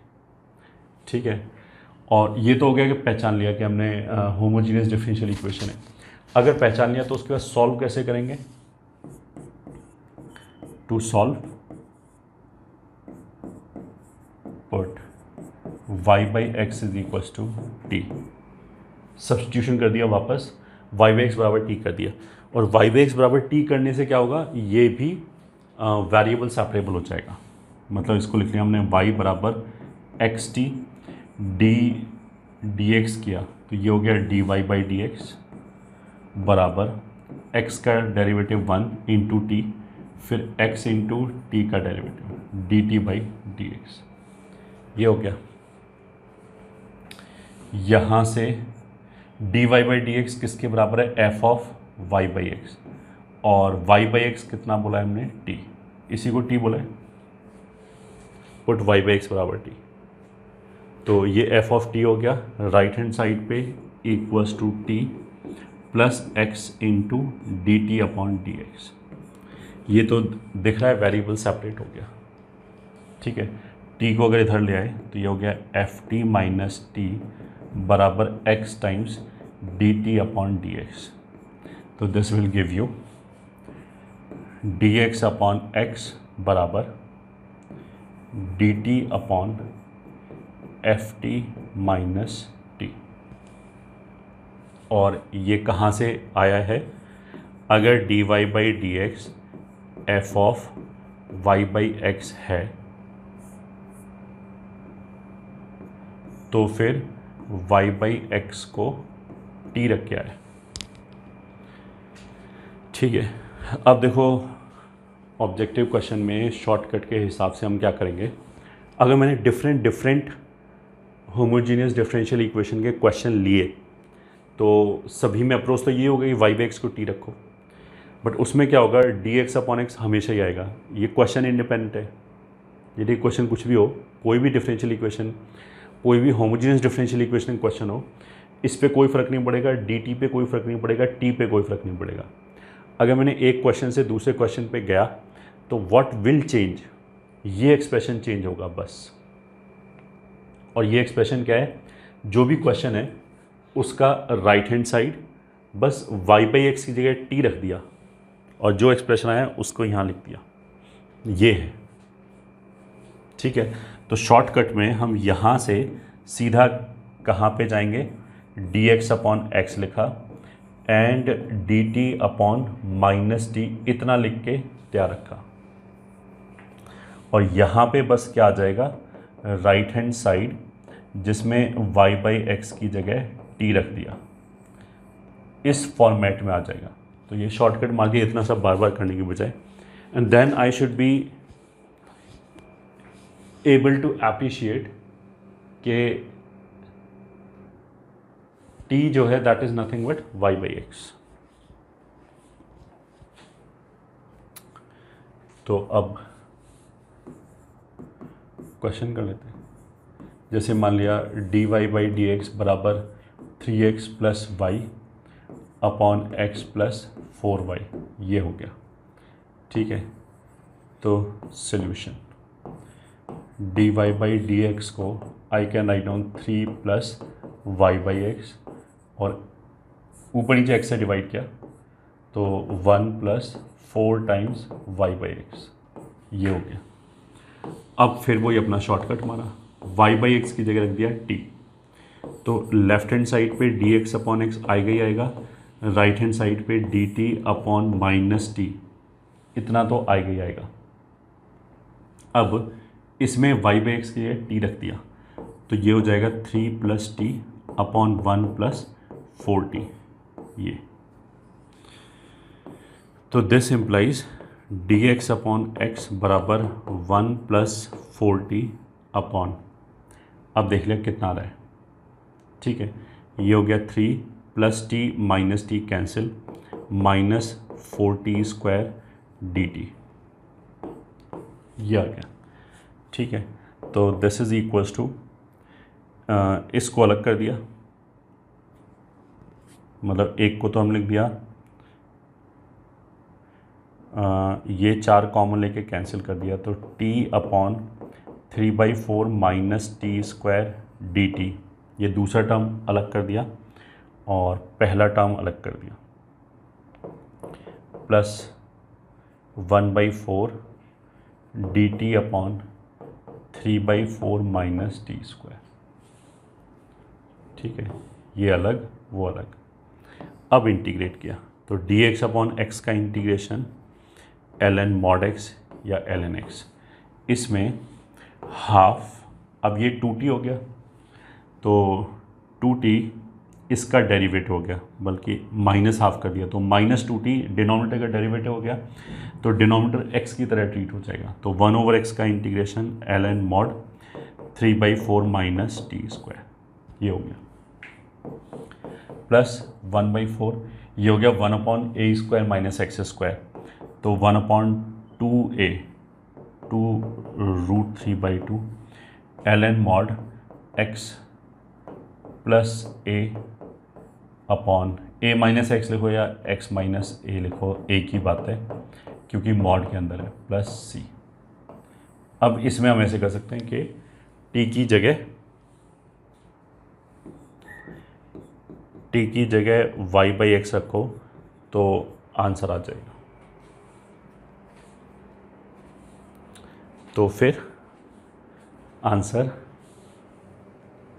ठीक है, और ये तो हो गया कि पहचान लिया कि हमने होमोजीनियस डिफरेंशियल इक्वेशन है। अगर पहचान लिया तो उसके बाद सॉल्व कैसे करेंगे? To solve put y by x is equals to t, substitution कर दिया, वापस y बाई एक्स बराबर टी कर दिया, और y बाई एक्स बराबर टी करने से क्या होगा, ये भी वेरिएबल सेपरेबल हो जाएगा। मतलब इसको लिख लिया हमने y बराबर एक्स टी डी एक्स किया, तो ये हो गया d Y by D x बराबर x का डेरिवेटिव 1 इंटू टी, फिर x इंटू टी का derivative d t by D x, ये हो गया। यहाँ से d Y by D x किसके बराबर है? F of y by x, और y बाई एक्स कितना बोला है हमने? t, इसी को t बोला है, पुट y बाई एक्स बराबर t, तो ये f ऑफ t हो गया, राइट हैंड साइड पे equals to t plus x into d t upon d x. ये तो दिख रहा है वेरिएबल सेपरेट हो गया। ठीक है, t को अगर इधर ले आए तो ये हो गया एफ टी माइनस टी बराबर x times d t upon d x, तो this will give you d x upon x बराबर d t upon f t minus t. और ये कहाँ से आया है? अगर d Y by D x f of y by x है तो फिर वाई बाई एक्स को टी रख के आए। ठीक है, अब देखो ऑब्जेक्टिव क्वेश्चन में शॉर्टकट के हिसाब से हम क्या करेंगे, अगर मैंने डिफरेंट होमोजीनियस डिफरेंशियल इक्वेशन के क्वेश्चन लिए तो सभी में अप्रोच तो ये होगा कि वाई बाई एक्स को टी रखो, बट उसमें क्या होगा, डी एक्स अपॉन एक्स हमेशा ही आएगा। ये क्वेश्चन इंडिपेंडेंट है, यदि क्वेश्चन कुछ भी हो, कोई भी डिफरेंशियल इक्वेशन, कोई भी होमोजीनियस डिफरेंशियल इक्वेशन क्वेश्चन हो, इस पे कोई फ़र्क नहीं पड़ेगा, डी टी पे कोई फ़र्क नहीं पड़ेगा, टी पे कोई फ़र्क नहीं पड़ेगा। अगर मैंने एक क्वेश्चन से दूसरे क्वेश्चन पे गया तो व्हाट विल चेंज, ये एक्सप्रेशन चेंज होगा बस। और ये एक्सप्रेशन क्या है, जो भी क्वेश्चन है उसका राइट हैंड साइड बस y बाई एक्स की जगह t रख दिया, और जो एक्सप्रेशन आया उसको यहाँ लिख दिया, ये है। ठीक है, तो शॉर्टकट में हम यहाँ से सीधा कहाँ पे जाएंगे, डी एक्स अपॉन एक्स लिखा and D t upon minus T, इतना लिख के तैयार रखा, और यहाँ पे बस क्या आ जाएगा, राइट हैंड साइड जिसमें y बाई एक्स की जगह t रख दिया, इस फॉर्मेट में आ जाएगा। तो ये शॉर्टकट मार के इतना सब बार बार करने की बजाय, and then I should be able to appreciate कि t जो है that is nothing but y by x. तो अब क्वेश्चन कर लेते हैं। जैसे मान लिया d Y by D x बराबर 3x plus y upon x plus 4y, ये हो गया। ठीक है, तो solution d Y by D x को I can write down 3 plus y by x, और ऊपर नीचे x से डिवाइड किया तो 1 plus 4 times y by x, ये हो गया। अब फिर वही अपना शॉर्टकट मारा, y बाई एक्स की जगह रख दिया t, तो लेफ्ट हैंड साइड पे डी एक्स अपॉन एक्स आएगा ही आएगा, राइट हैंड साइड पे D t upon minus T, इतना तो आएगा ही आएगा। अब इसमें y बाई एक्स की जगह t रख दिया, तो ये हो जाएगा 3 plus t upon 1 plus 4t। ये। तो this implies D x upon x बराबर 1 + 4t अपॉन, अब देख लिया कितना आ रहा है, ठीक है, ये हो गया 3 + t - t cancel -4t² dt, ये आ गया, ठीक है। तो दिस इज इक्वल्स टू, इसको अलग कर दिया, मतलब एक को तो हम लिख दिया, ये 4 कॉमन लेके कैंसिल कर दिया, तो t अपॉन 3/4 - t² dt, ये दूसरा टर्म अलग कर दिया और पहला टर्म अलग कर दिया, प्लस 1/4 dt अपॉन 3/4 - t², ठीक है, ये अलग वो अलग। अब इंटीग्रेट किया तो dx अपॉन x का इंटीग्रेशन ln mod x या ln x, इसमें हाफ, अब ये 2t हो गया तो 2t इसका डेरिवेटिव हो गया, बल्कि माइनस हाफ कर दिया तो -2t डिनोमिनेटर का डेरिवेटिव हो गया, तो डिनोमिनेटर x की तरह ट्रीट हो जाएगा, तो 1/x का इंटीग्रेशन ln mod 3/4 - t², ये हो गया, प्लस 1/4, ये हो गया 1/a² - x², तो 1/2a 2√3/2 ln mod x plus a upon a - x लिखो या x - a लिखो, एक ही बात है क्योंकि मॉड के अंदर है, प्लस c। अब इसमें हम ऐसे कर सकते हैं कि t की जगह y/x रखो तो आंसर आ जाएगा, तो फिर आंसर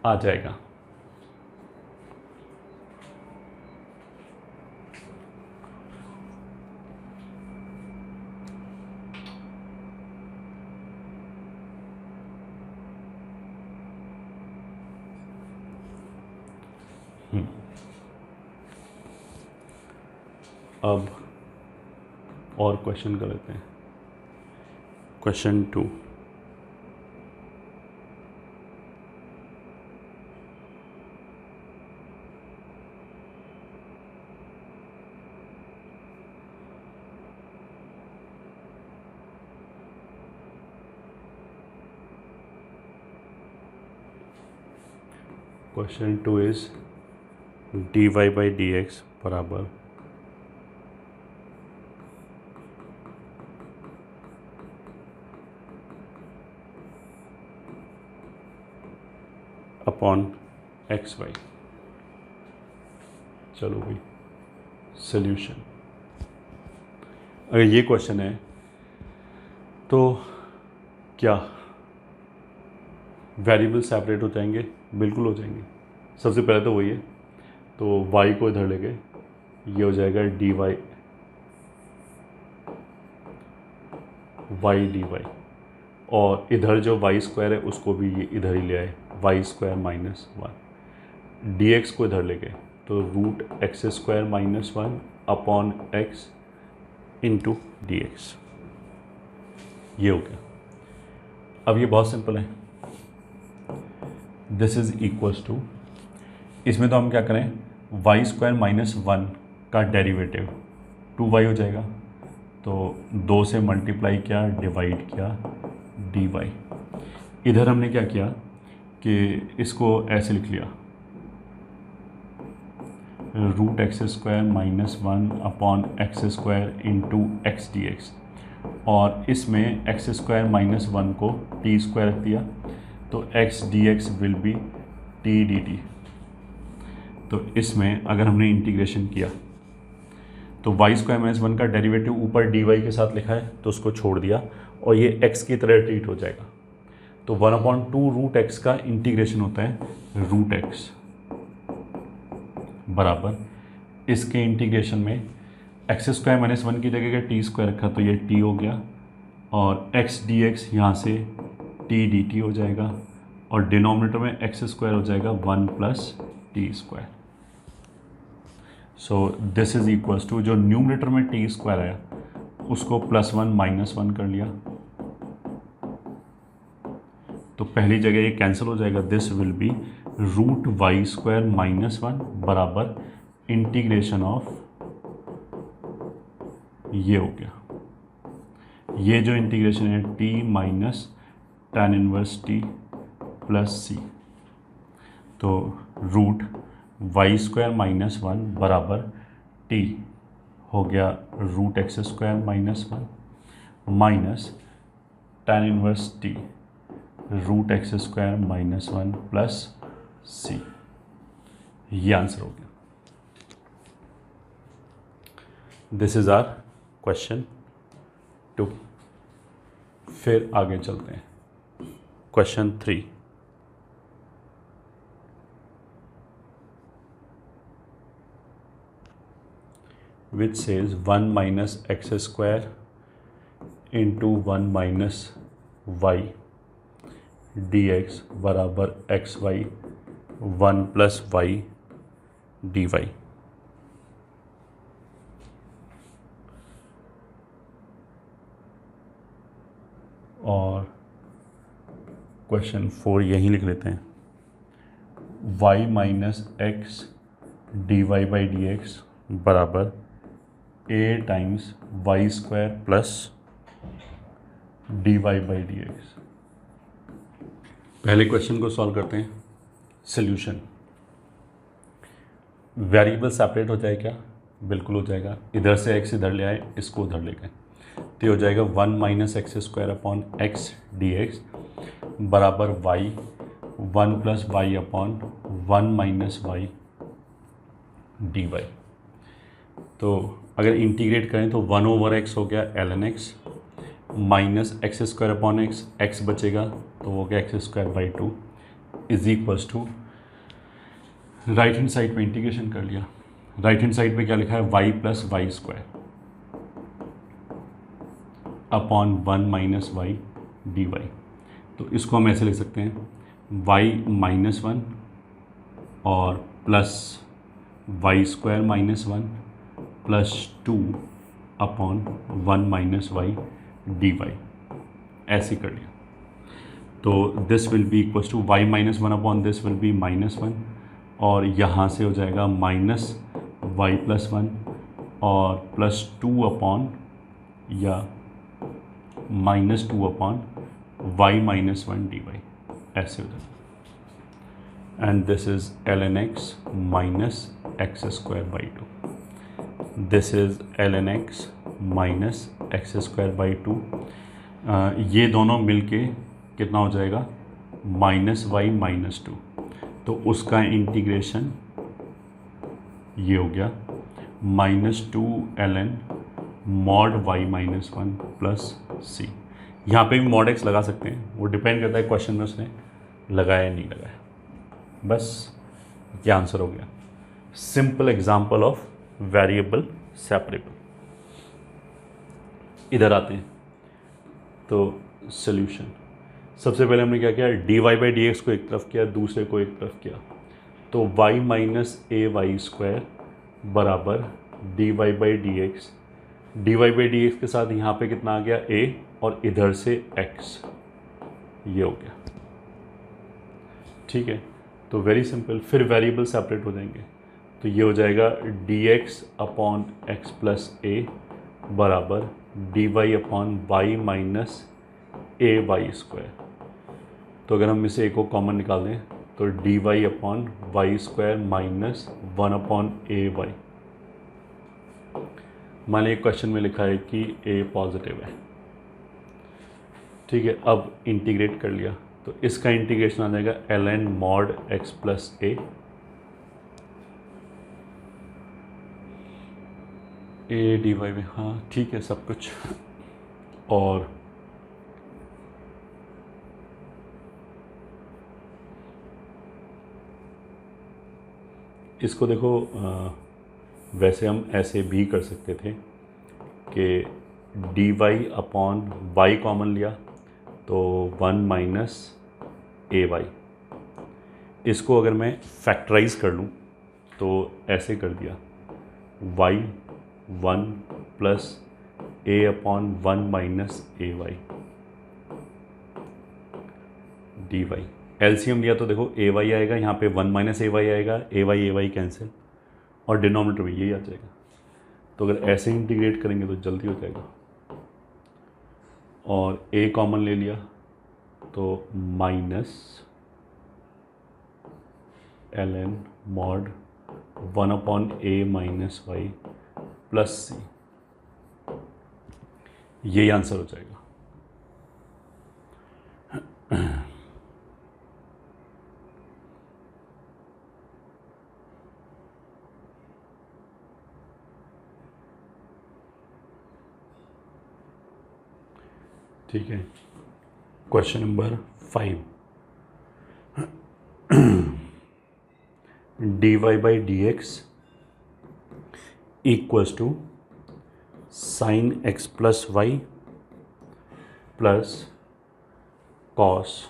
आ जाएगा। अब और क्वेश्चन कर लेते हैं, क्वेश्चन 2। क्वेश्चन 2 इज dy/dx बराबर अपॉन xy। चलो भाई सॉल्यूशन, अगर ये क्वेश्चन है तो क्या वेरिएबल सेपरेट हो जाएंगे? बिल्कुल हो जाएंगे। सबसे पहले तो वही है, तो y को इधर लेके ये हो जाएगा dy y/dy, और इधर जो y² है उसको भी ये इधर ही ले आए, y² - 1, dx को इधर लेके तो √x² - 1 upon x into dx, ये हो गया। अब ये बहुत सिंपल है, दिस इज इक्वल्स टू, इसमें तो हम क्या करें, y² - 1 का डेरिवेटिव 2y हो जाएगा, तो 2 से मल्टीप्लाई किया, डिवाइड किया dy। इधर हमने क्या किया कि इसको ऐसे लिख लिया, √x² - 1 upon x² into x dx, और इसमें x² - 1 को t² रख दिया, तो x dx will B t dt। तो इसमें अगर हमने इंटीग्रेशन किया तो y² - 1 का डेरिवेटिव ऊपर dy के साथ लिखा है तो उसको छोड़ दिया और ये x की तरह ट्रीट हो जाएगा, तो 1/2 √x का इंटीग्रेशन होता है √x बराबर, इसके इंटीग्रेशन में x² - 1 की जगह t² रखा तो ये t हो गया, और x dx यहाँ से t dt हो जाएगा, और डिनोमिनेटर में x² हो जाएगा 1 + t²। So this is equals to, जो न्यूमरेटर में टी स्क्वायर आया उसको +1 -1 कर लिया, तो पहली जगह ये कैंसिल हो जाएगा, दिस विल बी √y² -1 बराबर इंटीग्रेशन ऑफ, ये हो गया, ये जो इंटीग्रेशन है t minus tan inverse t plus c, तो √y² -1 बराबर t हो गया √x² -1 minus tan inverse t √x² -1 plus c, ये आंसर हो गया। This is our question 2। फिर आगे चलते हैं, question 3। which says 1 minus x square into 1 minus y dx बराबर xy 1 plus y dy। और क्वेश्चन 4 यहीं लिख लेते हैं, y minus x D Y by D x बराबर a times y² plus dy by D x. पहले question को solve करते हैं। सॉल्यूशन, वेरिएबल सेपरेट हो जाए क्या? बिल्कुल हो जाएगा। इधर से x इधर ले आए, इसको उधर ले गए, तो ये हो जाएगा 1 minus x² upon x dx बराबर y 1 plus y upon 1 minus y dy। तो अगर इंटीग्रेट करें तो 1/x हो गया ln x minus x² upon x बचेगा तो वो हो गया x²/2 is equals to, right hand side पे इंटीग्रेशन कर लिया। राइट हैंड साइड पे क्या लिखा है? y plus y² upon 1 minus y dy। तो इसको हम ऐसे लिख सकते हैं y माइनस 1 और plus y² minus 1 plus 2 upon 1 minus y dy, ऐसे कर लिया। तो this will be equals to y minus 1 upon this will be -1 और यहाँ से हो जाएगा माइनस y प्लस 1 और प्लस 2 अपॉन या -2 अपॉन y माइनस 1 dy, ऐसे हो जाएगा। And this is ln x minus x²/2। This is ln x minus x²/2। ये दोनों मिलके कितना हो जाएगा? -y minus 2। तो उसका इंटीग्रेशन ये हो गया -2 ln mod y minus 1 plus c। यहाँ पे भी मॉड x लगा सकते हैं, वो डिपेंड करता है क्वेश्चन में उसने लगाया या नहीं लगाया। बस ये आंसर हो गया। Simple example of variable separable. इधर आते हैं तो सॉल्यूशन, सबसे पहले हमने क्या किया? dy बाई डी एक्स को एक तरफ किया, दूसरे को एक तरफ किया, तो y माइनस ay² बराबर dy by D x. D Y by D x के साथ यहाँ पे कितना आ गया? a और इधर से x, ये हो गया। ठीक है, तो वेरी सिंपल। फिर वेरिएबल सेपरेट हो जाएंगे, तो ये हो जाएगा dx upon x plus a बराबर dy upon y minus ay²। तो अगर हम इसे a को कॉमन निकाल दें तो dy upon y² minus 1 upon ay। मान लीजिए क्वेश्चन में लिखा है कि a पॉजिटिव है। ठीक है, अब इंटीग्रेट कर लिया तो इसका इंटीग्रेशन आ जाएगा ln mod x plus a dy में। हाँ ठीक है सब कुछ। और इसको देखो, वैसे हम ऐसे भी कर सकते थे कि dy अपॉन y कॉमन लिया तो 1 माइनस ay। इसको अगर मैं फैक्टराइज कर लूँ तो ऐसे कर दिया वाई वन प्लस ए अपॉन वन माइनस ए वाई डी वाई। एलसीएम लिया तो देखो ए वाई आएगा, यहाँ पे वन माइनस ए वाई आएगा, ए वाई कैंसिल और डिनोमिनेटर में यही आ जाएगा। तो अगर ऐसे इंटीग्रेट करेंगे तो जल्दी हो जाएगा। और ए कॉमन ले लिया तो minus l n mod one upon a minus y plus c, यही आंसर हो जाएगा। ठीक है, question number 5, d Y by D x equals to sine x plus y plus cos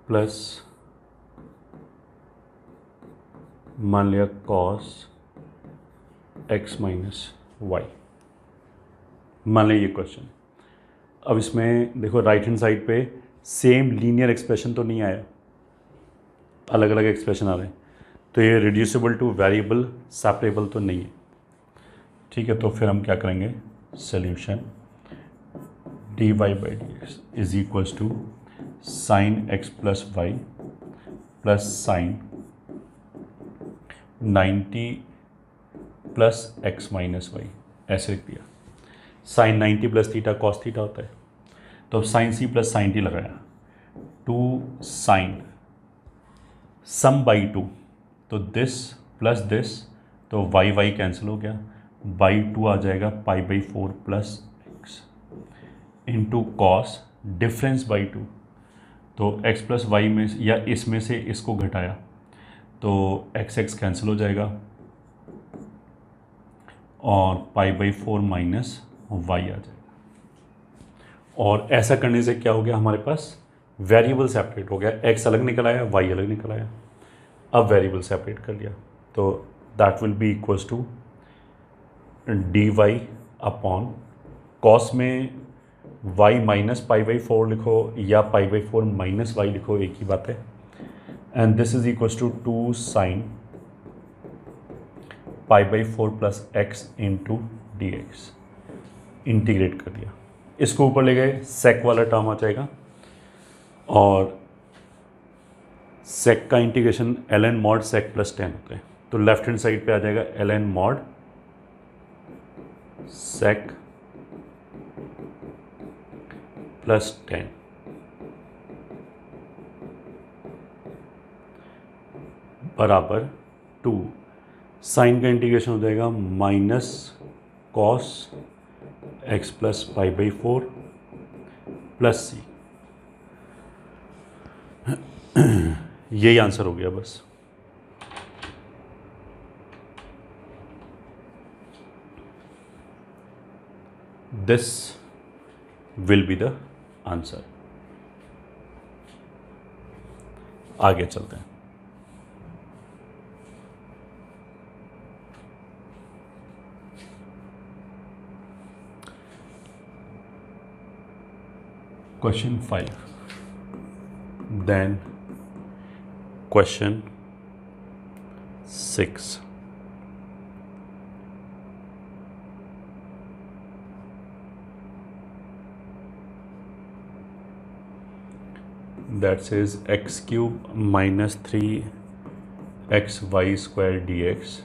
plus मान लिया कॉस एक्स माइनस वाई। मान लिया ये क्वेश्चन। अब इसमें देखो राइट हैंड साइड पे सेम लीनियर एक्सप्रेशन तो नहीं आया, अलग अलग एक्सप्रेशन आ रहे हैं, तो ये रिड्यूसिबल टू वेरिएबल सेपरेबल तो नहीं है। ठीक है, तो फिर हम क्या करेंगे, solution D Y by D x is equals to sine x plus y plus sine 90 plus x minus y, ऐसे लिख दिया। Sine 90 plus theta cos theta होता है, तो अब sine c plus sine t लगाया, two sine sum by two, तो this plus this, तो वाई वाई कैंसिल हो गया, बाई टू आ जाएगा pi by four plus x into cos difference by two, तो x प्लस वाई में या इसमें से इसको घटाया तो एक्स एक्स कैंसिल हो जाएगा और pi by four minus y आ जाएगा। और ऐसा करने से क्या हो गया, हमारे पास वेरिएबल सेपरेट हो गया, x अलग निकल आया, y अलग निकल आया। अब वेरिएबल सेपरेट कर लिया तो that will be equals to d y upon cos में y minus pi by four लिखो या pi by four minus y लिखो, एक ही बात है। And this is equals to two sine pi by four plus x into d x. Integrate कर दिया, इसको ऊपर ले गए, सेक वाला टर्म आ जाएगा और सेक का integration l n mod sec plus 10 होता है, तो लेफ्ट हैंड साइड पे आ जाएगा l n mod sec plus 10 बराबर 2, साइन का इंटीग्रेशन हो जाएगा minus cos x plus pi by four plus c. यही आंसर हो गया बस। This will be the answer. आगे चलते हैं। Question 5, then question 6. That says x cube minus 3xy square dx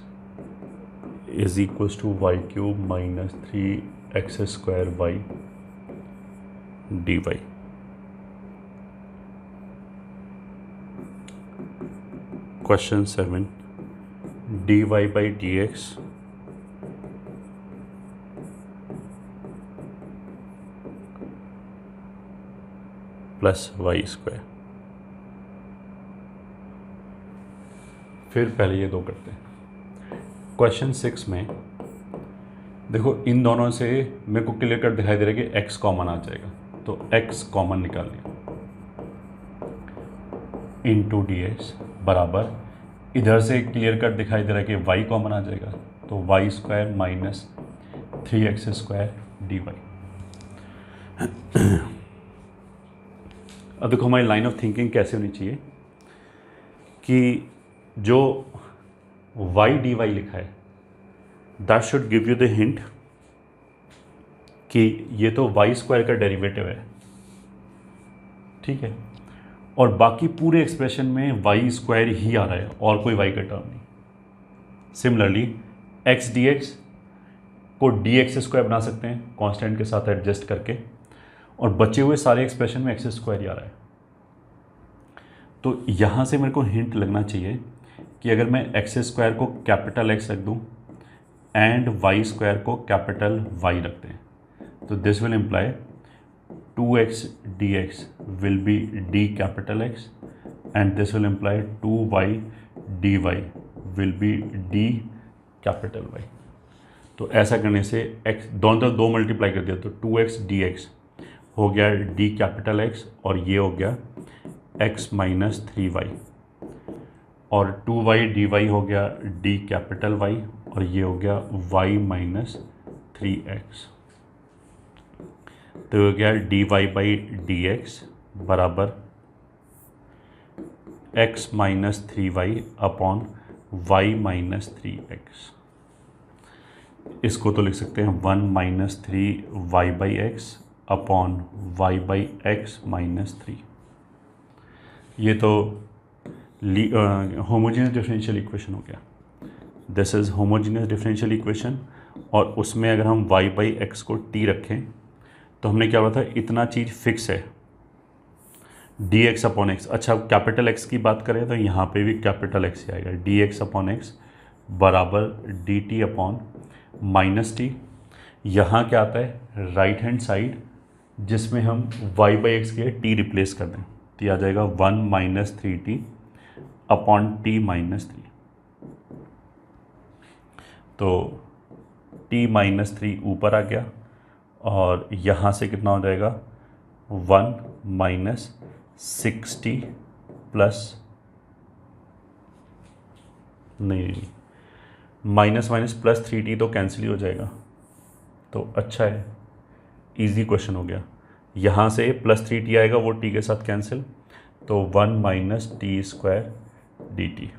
is equals to y cube minus 3x square y dy. Question 7, dy by dx plus Y square. फिर पहले ये दो करते हैं। Question 6 में देखो, इन दोनों से मेरे को क्लियर कट दिखाई दे रहा है कि x कॉमन आ जाएगा, तो x कॉमन निकाल लिया, इंटू डी एक्स बराबर, इधर से क्लियर कट दिखाई दे रहा है कि y कॉमन आ जाएगा, तो y square minus 3x square d y. अब देखो हमारी लाइन ऑफ थिंकिंग कैसे होनी चाहिए कि जो y डी वाई लिखा है that should give you the hint कि ये तो वाई स्क्वायर का डेरिवेटिव है, ठीक है, और बाकी पूरे एक्सप्रेशन में वाई स्क्वायर ही आ रहा है और कोई वाई का टर्म नहीं। सिमिलरली एक्स डी एक्स को डी एक्स स्क्वायर बना सकते हैं कांस्टेंट के साथ एडजस्ट करके, और बचे हुए सारे एक्सप्रेशन में एक्स स्क्वायर ही आ रहा है। तो यहाँ से मेरे को हिंट लगना चाहिए कि अगर मैं एक्स स्क्वायर को कैपिटल एक्स रख दूँ एंड वाई स्क्वायर को कैपिटल वाई रखते हैं, तो this will imply 2x dx will be d capital X and this will imply 2y dy will be d capital Y। तो ऐसा करने से x दोनों तरफ 2 मल्टीप्लाई कर दिया तो 2x dx हो गया d कैपिटल X और ये हो गया x माइनस 3y, और 2y dy हो गया d कैपिटल Y और ये हो गया y माइनस 3x। तो हो गया d Y by D x बराबर x minus 3y upon y minus 3x। इसको तो लिख सकते हैं 1 minus 3y by x upon y by x minus 3। ये तो होमोजेनियस डिफरेंशियल इक्वेशन हो गया। This is homogeneous differential equation, और उसमें अगर हम y बाई एक्स को t रखें तो हमने क्या बोला था, इतना चीज़ फिक्स है डी एक्स अपॉन एक्स। अच्छा, कैपिटल एक्स की बात करें तो यहाँ पे भी कैपिटल एक्स ही आएगा, डी एक्स अपॉन एक्स बराबर d t upon minus T. यहाँ क्या आता है, राइट हैंड साइड जिसमें हम वाई बाई एक्स के टी रिप्लेस कर दें तो ये आ जाएगा 1 minus 3t upon T minus 3। तो t माइनस 3 ऊपर आ गया और यहाँ से कितना हो जाएगा 1 माइनस 60 प्लस नहीं माइनस माइनस प्लस 3t तो कैंसिल ही हो जाएगा। तो अच्छा है, इजी क्वेश्चन हो गया। यहाँ से प्लस 3t आएगा वो t के साथ कैंसिल, तो 1 minus T square D T.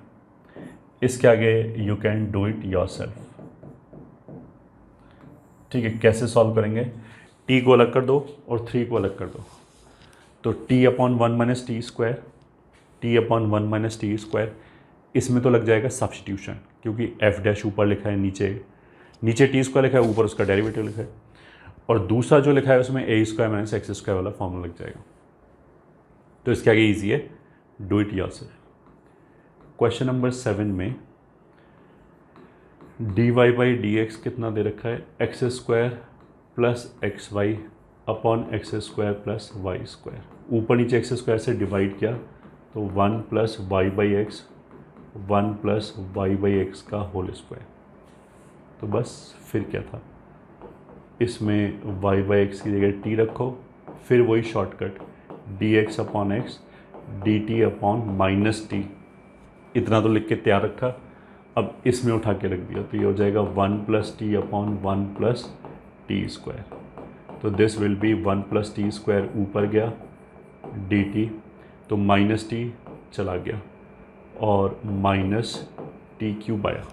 इसके आगे you can do it your self. ठीक है, कैसे सॉल्व करेंगे, t को अलग कर दो और 3 को अलग कर दो, तो t upon 1 minus T square, T upon 1 minus T square, इसमें तो लग जाएगा सब्स्टिट्यूशन क्योंकि f डैश ऊपर लिखा है, नीचे टी स्क्वायर लिखा है, ऊपर उसका डेरिवेटिव लिखा है, और दूसरा जो लिखा है उसमें a square minus x square वाला फॉर्मूला लग जाएगा। तो इसके आगे ईजी है, do it yourself. Question number 7 में d Y by D x कितना दे रखा है, x square plus x y upon x square plus Y square. ऊपर नीचे एक्स स्क्वायर से डिवाइड किया तो 1 plus y by x, 1 plus y by x का होल स्क्वायर। तो बस फिर क्या था, इसमें वाई बाई एक्स की जगह टी रखो, फिर वही shortcut D x upon x D t upon minus T, इतना तो लिख के तैयार रखा, अब इसमें उठा के रख दिया तो ये हो जाएगा 1 plus t upon 1 plus t square. तो this will be 1 plus t square ऊपर गया डी टी, तो माइनस टी चला गया और माइनस टी क्यूब आया।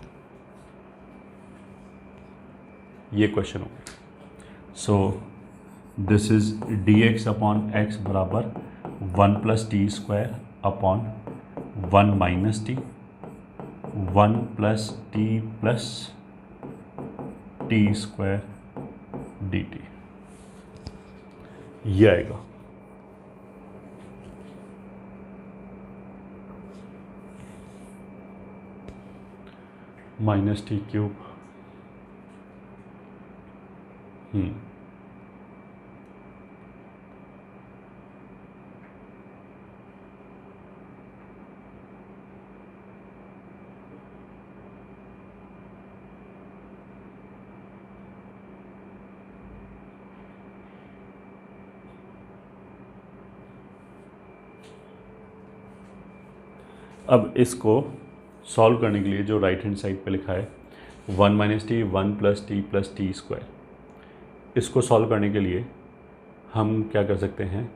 ये क्वेश्चन हो गया। सो this is D x upon x बराबर 1 plus t square upon 1 minus T, 1 plus t square D T, ये आएगा। माइनस टी क्यूब, अब इसको सॉल्व करने के लिए जो राइट हैंड साइड पे लिखा है 1 minus T 1 plus t square, इसको सॉल्व करने के लिए हम क्या कर सकते हैं,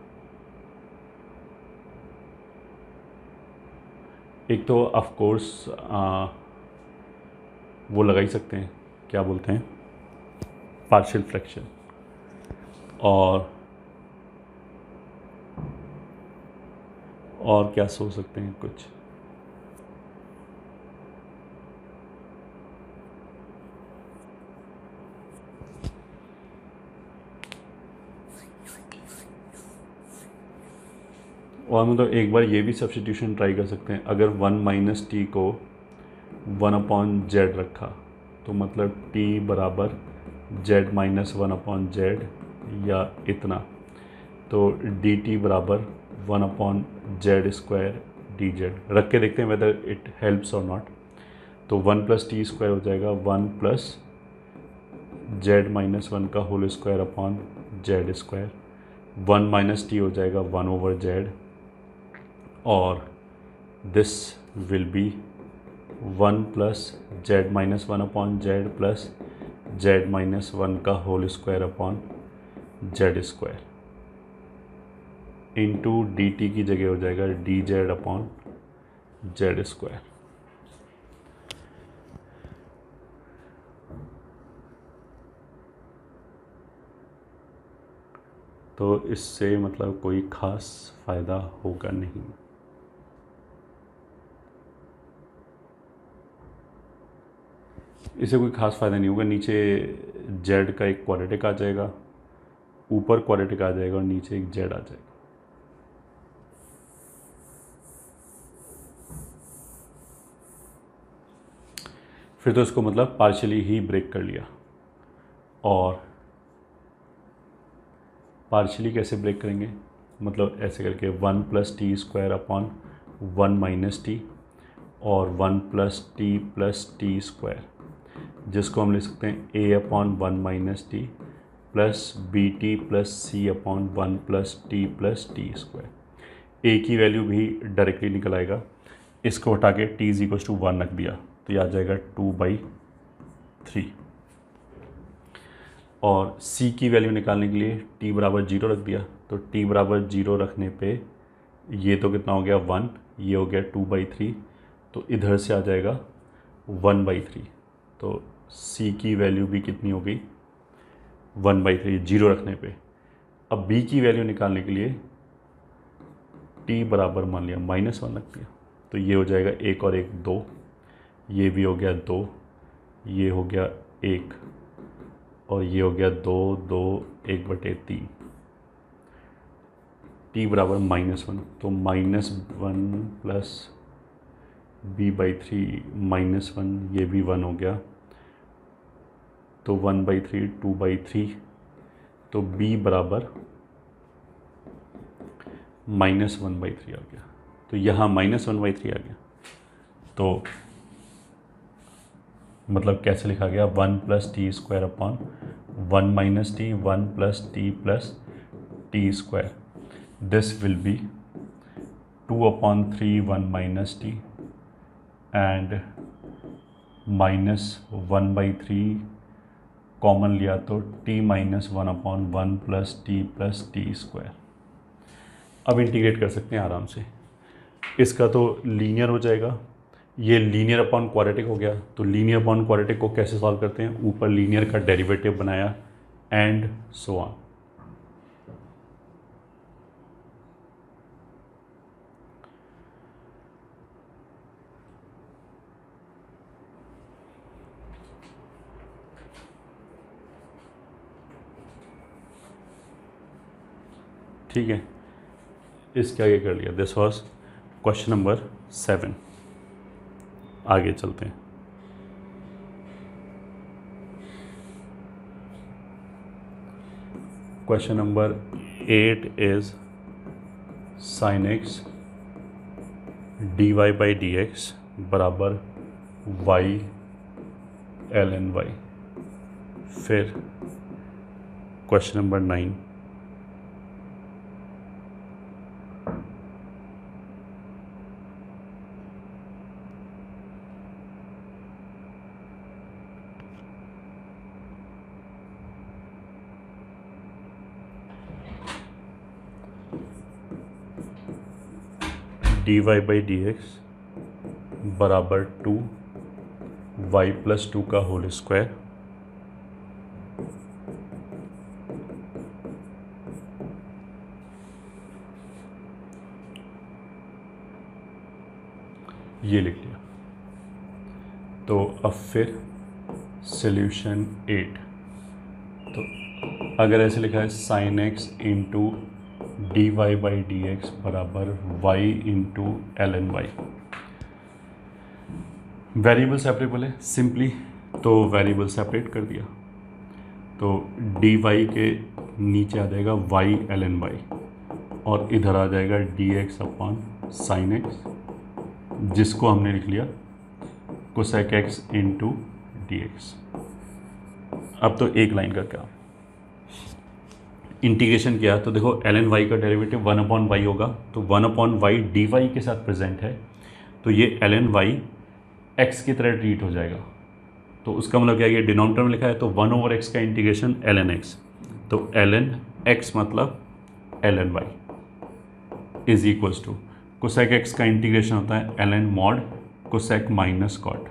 एक तो ऑफ कोर्स वो लगा ही सकते हैं, क्या बोलते हैं, पार्शियल फ्रैक्शन, और क्या सोच सकते हैं कुछ, और मतलब एक बार ये भी सब्स्टिट्यूशन ट्राई कर सकते हैं। अगर 1 माइनस टी को 1 अपॉन जेड रखा तो मतलब t बराबर z माइनस 1 अपॉन जेड या इतना, तो डी टी बराबर 1 upon z square D Z. रख के देखते हैं वेदर इट हेल्प्स और नॉट। तो 1 प्लस टी स्क्वायर हो जाएगा 1 प्लस जेड माइनस 1 का whole square upon z square. 1 minus t हो जाएगा 1 ओवर जेड, और this will be 1 plus z minus 1 upon z plus z minus 1 का whole square upon z square into d t की जगह हो जाएगा d z upon z square. तो इससे मतलब कोई ख़ास फ़ायदा होगा नहीं। इससे कोई ख़ास फ़ायदा नहीं होगा। नीचे जेड का एक क्वाड्रेटिक आ जाएगा, ऊपर क्वाड्रेटिक आ जाएगा और नीचे एक जेड आ जाएगा। फिर तो इसको मतलब पार्शियली ही ब्रेक कर लिया। और पार्शियली कैसे ब्रेक करेंगे, मतलब ऐसे करके 1 plus t square upon 1 minus t और 1 प्लस टी स्क्वायर, जिसको हम लिख सकते हैं a upon 1 minus t plus b t plus c upon 1 plus t square. a की वैल्यू भी डायरेक्टली निकल आएगा, इसको हटा के t इज इक्वल टू 1 रख दिया तो ये आ जाएगा 2/3। और c की वैल्यू निकालने के लिए t बराबर 0 रख दिया, तो t बराबर 0 रखने पे ये तो कितना हो गया 1, ये हो गया 2/3, तो इधर से आ जाएगा 1/3। तो c की वैल्यू भी कितनी हो गई 1/3 0 रखने पे। अब b की वैल्यू निकालने के लिए t बराबर मान लिया -1 रख दिया, तो ये हो जाएगा 1 और 1 2, ये भी हो गया 2, ये हो गया 1 और ये हो गया 2 2 1/3। t बराबर -1, तो -1 प्लस b/3 -1, ये भी 1 हो गया, तो 1/3 2/3, तो b बराबर -1/3 आ गया। तो यहाँ -1/3 आ गया, तो मतलब कैसे लिखा गया 1 plus t square upon 1 minus T 1 plus t square, this will B 2/3 1 minus T and -1/3 common लिया तो t -1 upon 1 plus t square. अब इंटीग्रेट कर सकते हैं आराम से, इसका तो लीनियर हो जाएगा, ये लीनियर अपॉन क्वाड्रेटिक हो गया। तो लीनियर अपॉन क्वाड्रेटिक को कैसे सॉल्व करते हैं, ऊपर लीनियर का डेरिवेटिव बनाया एंड सो ऑन। ठीक है, इसके आगे कर लिया। This was question number 7। आगे चलते हैं। Question number 8 is sin x dy/dx बराबर y ln y। फिर question number 9, d Y by D x बराबर 2y+2 का होल स्क्वायर ये लिख लिया। तो अब फिर सॉल्यूशन 8, तो अगर ऐसे लिखा है sine x into d Y by D x बराबर y into l n y, variable separable है सिंपली, तो वेरिएबल सेपरेट कर दिया। तो डी वाई के नीचे आ जाएगा वाई एल एन वाई और इधर आ जाएगा D x upon sine x, जिसको हमने लिख लिया cosec x into d x. अब तो एक लाइन का क्या इंटीग्रेशन किया, तो देखो एल एन वाई का डेरिवेटिव 1/y होगा, तो 1/y डी वाई के साथ प्रेजेंट है, तो ये एल एन वाई एक्स की तरह ट्रीट हो जाएगा। तो उसका मतलब क्या है, ये डिनोमिनेटर में लिखा है तो 1/x का इंटीग्रेशन एल एन एक्स, तो एल एन एक्स मतलब l n y is equals to cosec x का इंटीग्रेशन होता है l n mod cosec minus cot,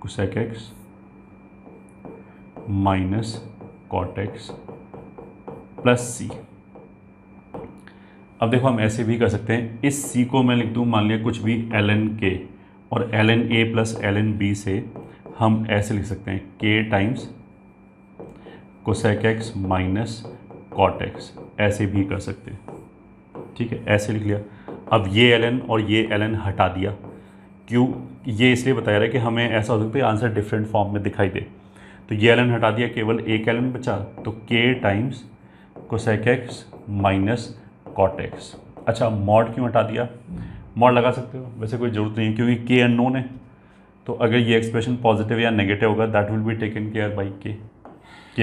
cosec x minus cot x plus c. अब देखो हम ऐसे भी कर सकते हैं, इस सी को मैं लिख दूँ मान लिया कुछ भी एल एन के, और l n a plus l n b से हम ऐसे लिख सकते हैं k times cosec x minus cot x, ऐसे भी कर सकते हैं। ठीक है, ऐसे लिख लिया। अब ये एल एन और ये एल एन हटा दिया, क्यों, ये इसलिए बताया रहा है कि हमें ऐसा हो सकता है आंसर डिफरेंट फॉर्म में दिखाई दे। तो ये एल एन हटा दिया, केवल एक एल एन बचा, तो k times cosec x minus cot x. अच्छा, मॉड क्यों हटा दिया, मॉड लगा सकते हो, वैसे कोई ज़रूरत नहीं है क्योंकि के अननोन है, तो अगर ये एक्सप्रेशन पॉजिटिव या नेगेटिव होगा that will be taken care by के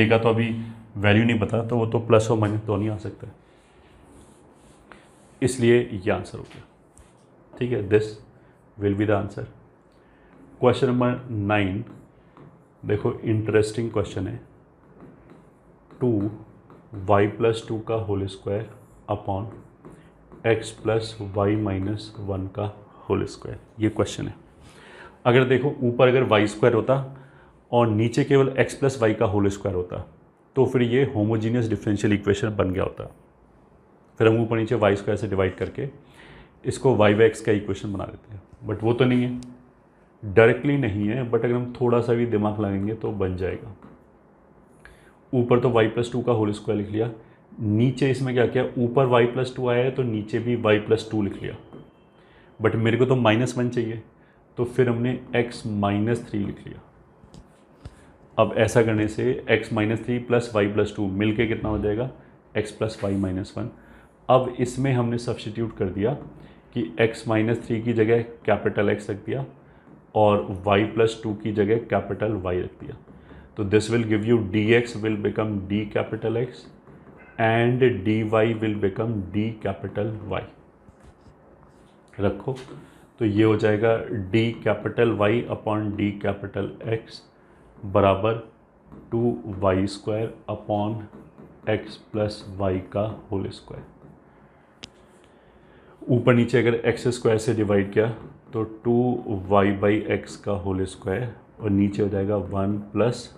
का तो अभी वैल्यू नहीं पता, तो वो तो प्लस और माइनस तो नहीं आ सकता, इसलिए ये आंसर हो गया। ठीक है, this will be the answer. Question number 9 देखो, इंटरेस्टिंग क्वेश्चन है। 2y+2 का whole square upon x plus y minus 1 का होल स्क्वायर, ये क्वेश्चन है। अगर देखो ऊपर अगर वाई स्क्वायर होता और नीचे केवल x प्लस वाई का होल स्क्वायर होता, तो फिर ये होमोजीनियस डिफरेंशियल इक्वेशन बन गया होता। फिर हम ऊपर नीचे वाई स्क्वायर से डिवाइड करके इसको वाई बाई एक्स का इक्वेशन बना देते हैं, बट वो तो नहीं है, डायरेक्टली नहीं है, बट अगर हम थोड़ा सा भी दिमाग लगाएंगे तो बन जाएगा। ऊपर तो y+2 का होल स्क्वायर लिख लिया, नीचे इसमें क्या किया, ऊपर y+2 आया है तो नीचे भी y+2 लिख लिया, बट मेरे को तो -1 चाहिए, तो फिर हमने x-3 लिख लिया। अब ऐसा करने से x-3 प्लस y+2 मिल के कितना हो जाएगा, x प्लस वाई माइनस 1। अब इसमें हमने सब्सटीट्यूट कर दिया कि x-3 की जगह कैपिटल X रख दिया और y+2 की जगह कैपिटल Y रख दिया, तो this will give you dx will become d capital X and dy will become d capital Y। रखो, तो ये हो जाएगा d capital Y upon d capital X बराबर 2y² upon x plus y का होल स्क्वायर। ऊपर नीचे अगर x स्क्वायर से डिवाइड किया तो 2y/x का होल स्क्वायर और नीचे हो जाएगा 1 प्लस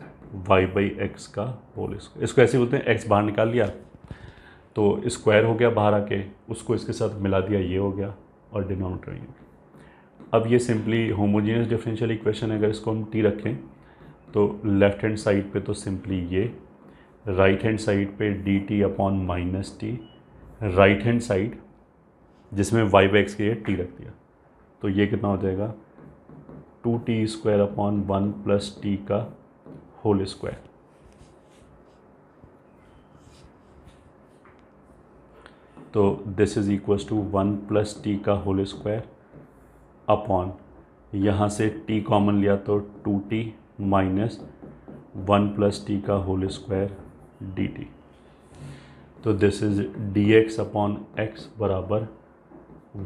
y/x का होल स्क्वायर। इसको ऐसे बोलते हैं, x बाहर निकाल लिया तो स्क्वायर हो गया बाहर आके, उसको इसके साथ मिला दिया, ये हो गया और डिनोमिनेटर ये हो गया। अब ये सिंपली होमोजेनियस डिफरेंशियल इक्वेशन है, अगर इसको हम टी रखें तो लेफ्ट हैंड साइड पे तो सिंपली ये, राइट हैंड साइड पे D t upon minus T, right hand side जिसमें y/x के टी रख दिया, तो ये कितना हो जाएगा 2t² अपॉन 1 प्लस टी का होल स्क्वायर। तो this is equals to 1 plus t का होल स्क्वायर अपॉन, यहाँ से t कॉमन लिया तो 2t माइनस 1 प्लस टी का होल स्क्वायर dt। तो this is dx upon x बराबर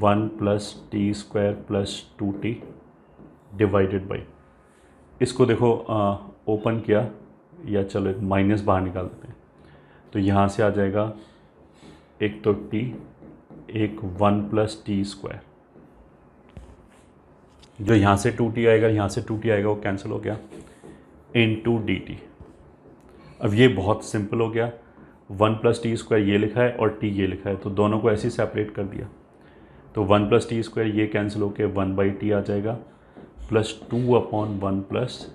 1 plus t square plus 2t divided by, इसको देखो ओपन किया, या चलो एक माइनस बाहर निकाल देते हैं, तो यहाँ से आ जाएगा एक तो t, एक 1 प्लस टी स्क्वायर, जो यहाँ से 2t आएगा, यहाँ से 2t आएगा, वो कैंसिल हो गया, इनटू dt। अब ये बहुत सिंपल हो गया, 1 + t² ये लिखा है और t ये लिखा है, तो दोनों को ऐसे ही सेपरेट कर दिया। तो 1 + t² ये कैंसिल होकर 1/t आ जाएगा, प्लस 2/1 +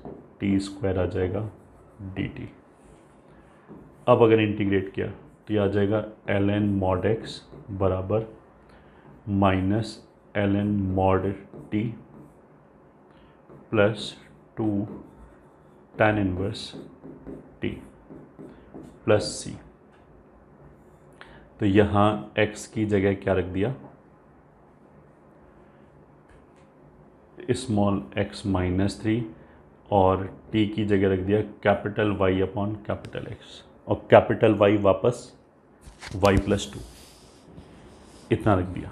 t² आ जाएगा dt। अब अगर इंटीग्रेट किया तो ये आ जाएगा ln mod x बराबर minus ln mod t plus 2 tan inverse t plus c। तो यहाँ x की जगह क्या रख दिया, स्मॉल x -3, और t की जगह रख दिया कैपिटल Y/X, और कैपिटल Y वापस y + 2, इतना रख दिया।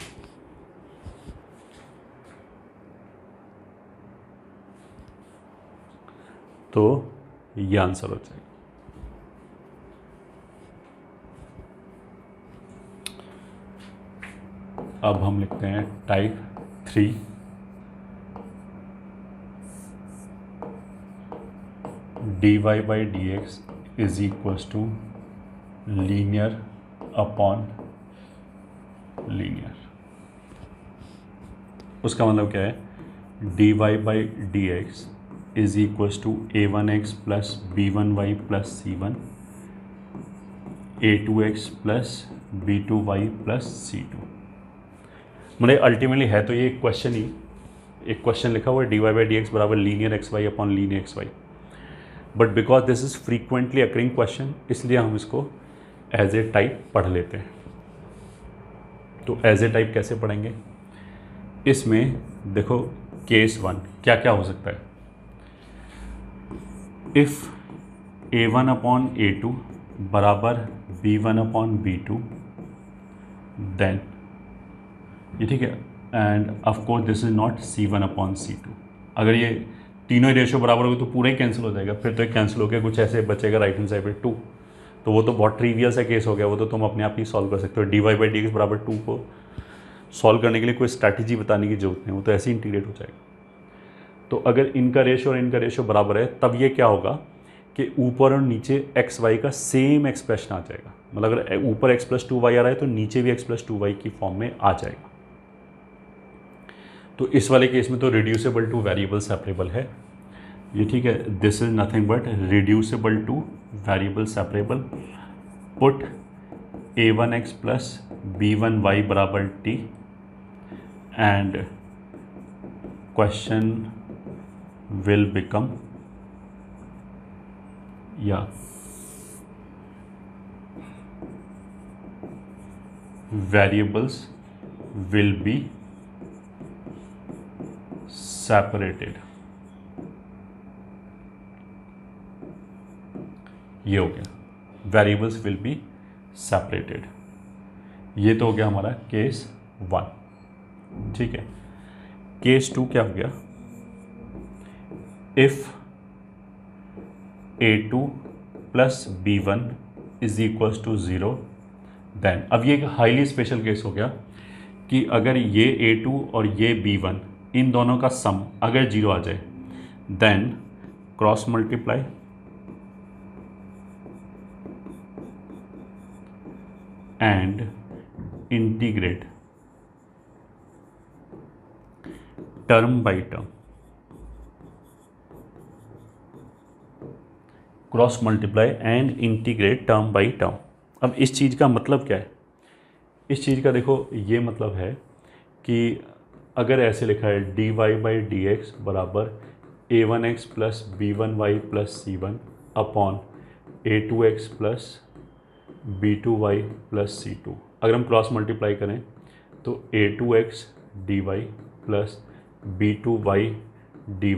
तो ये आंसर हो जाएगा। अब हम लिखते हैं type 3, dy/dx is equals to linear upon linear. उसका मतलब क्या है, dy/dx is equals to a1x plus b1y plus c1, a2x plus b2y plus c2। मतलब अल्टीमेटली है तो ये क्वेश्चन ही, एक क्वेश्चन लिखा हुआ है dy/dx बराबर linear xy upon linear xy, but because this is frequently occurring question, इसलिए हम इसको एज ए टाइप पढ़ लेते हैं। तो एज ए टाइप कैसे पढ़ेंगे, इसमें देखो केस 1 क्या क्या हो सकता है। इफ़ a1/a2 बराबर b1/b2 देन, ये ठीक है, end of course this is not c1/c2। अगर ये तीनों ही रेशो बराबर होगी तो पूरा ही कैंसिल हो जाएगा, फिर तो एक कैंसिल हो गया, कुछ ऐसे बचेगा राइट हैंड साइड पे 2, तो वो तो बहुत ट्रिवियल सा केस हो गया, वो तो तुम अपने आप ही सॉल्व कर सकते हो। dy/dx बराबर 2 को सॉल्व करने के लिए कोई स्ट्रैटेजी बताने की जरूरत नहीं, वो तो ऐसे ही इंटीग्रेट हो जाएगा। तो अगर इनका रेशो और इनका रेशो बराबर है, तब ये क्या होगा कि ऊपर और नीचे एक्स वाई का सेम एक्सप्रेशन आ जाएगा। मतलब अगर ऊपर x + 2y आ रहा है तो नीचे भी x + 2y की फॉर्म में आ जाएगा। तो इस वाले केस में तो रिड्यूसेबल टू वेरिएबल सेपरेबल है, ये ठीक है। This is nothing but reducible two variable separable. Put a1x plus b1y बराबर t and question will become, या variables will be separated। ये हो गया variables will be separated। ये तो हो गया हमारा केस 1, ठीक है। केस 2 क्या हो गया, if a2 plus b1 is equals to 0 then, अब ये एक हाईली स्पेशल केस हो गया कि अगर ये a2 और ये b1 इन दोनों का सम अगर 0 आ जाए, then cross multiply and integrate term by term. Cross multiply and integrate term by term. अब इस चीज़ का मतलब क्या है, इस चीज़ का देखो ये मतलब है कि अगर ऐसे लिखा है dy/dx बराबर a1x plus b1y plus c1 upon a2x plus b2y plus c2, अगर हम क्रॉस मल्टीप्लाई करें तो a2x dy plus b2y dy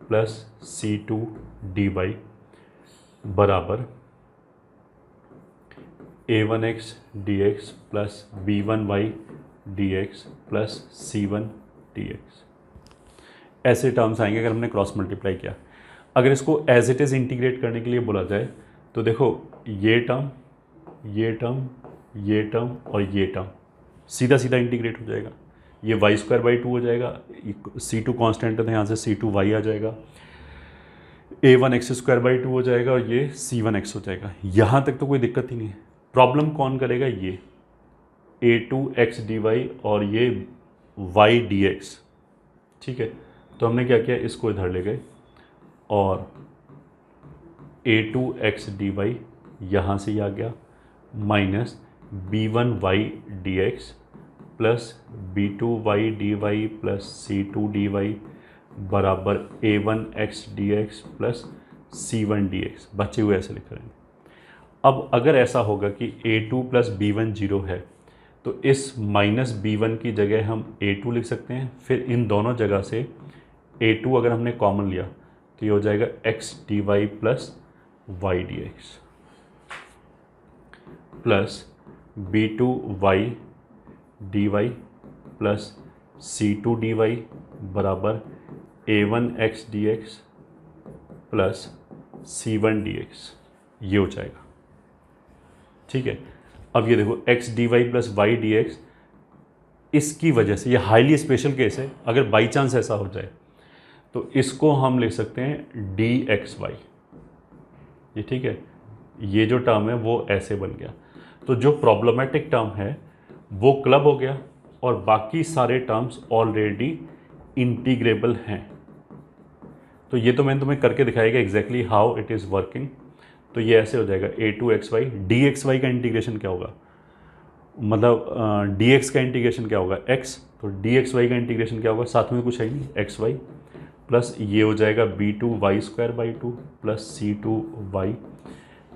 plus c2 dy बराबर a1x dx plus b1y dx plus c1 dx, ऐसे टर्म्स आएंगे अगर हमने क्रॉस मल्टीप्लाई किया। अगर इसको एज इट इज़ इंटीग्रेट करने के लिए बोला जाए तो देखो ये टर्म, ये टर्म, ये टर्म और ये टर्म सीधा सीधा इंटीग्रेट हो जाएगा। ये वाई स्क्वायर बाई टू हो जाएगा, C2 कांस्टेंट है यहाँ से C2 वाई आ जाएगा, A1 x square by to हो जाएगा और ये C1 एक्स हो जाएगा। यहाँ तक तो कोई दिक्कत ही नहीं है। प्रॉब्लम कौन करेगा, ये A2 एक्स डी वाई और ये वाई डी एक्स। ठीक है, तो हमने क्या किया, इसको इधर ले गए और A2 एक्स डी वाई यहाँ से ही आ गया minus B1 y D x plus B2 y d y plus C2 d y बराबर A1 x d x plus C1 d x. बचे हुए ऐसे लिख रहे हैं। अब अगर ऐसा होगा कि A2 प्लस B1 जीरो है तो इस माइनस B1 की जगह हम A2 लिख सकते हैं। फिर इन दोनों जगह से A2 अगर हमने कॉमन लिया तो ये हो जाएगा x D y plus y D x plus B2 y d y plus C2 d y बराबर A1 x d x plus C1 d x, ये हो जाएगा। ठीक है, अब ये देखो x D y plus y D x, इसकी वजह से ये हाईली स्पेशल केस है। अगर बाई चांस ऐसा हो जाए तो इसको हम लिख सकते हैं डी एक्स वाई। ये ठीक है, ये जो टर्म है वो ऐसे बन गया। तो जो प्रॉब्लमेटिक टर्म है वो क्लब हो गया और बाकी सारे टर्म्स ऑलरेडी इंटीग्रेबल हैं। तो ये तो मैंने तुम्हें करके दिखाएगा exactly how it is working. तो ये ऐसे हो जाएगा A2 x y, D x y का इंटीग्रेशन क्या होगा, मतलब डी एक्स का इंटीग्रेशन क्या होगा x, तो डी एक्स वाई का इंटीग्रेशन क्या होगा, साथ में कुछ है नहीं एक्स वाई प्लस ये हो जाएगा B2 y square by two plus C2 y,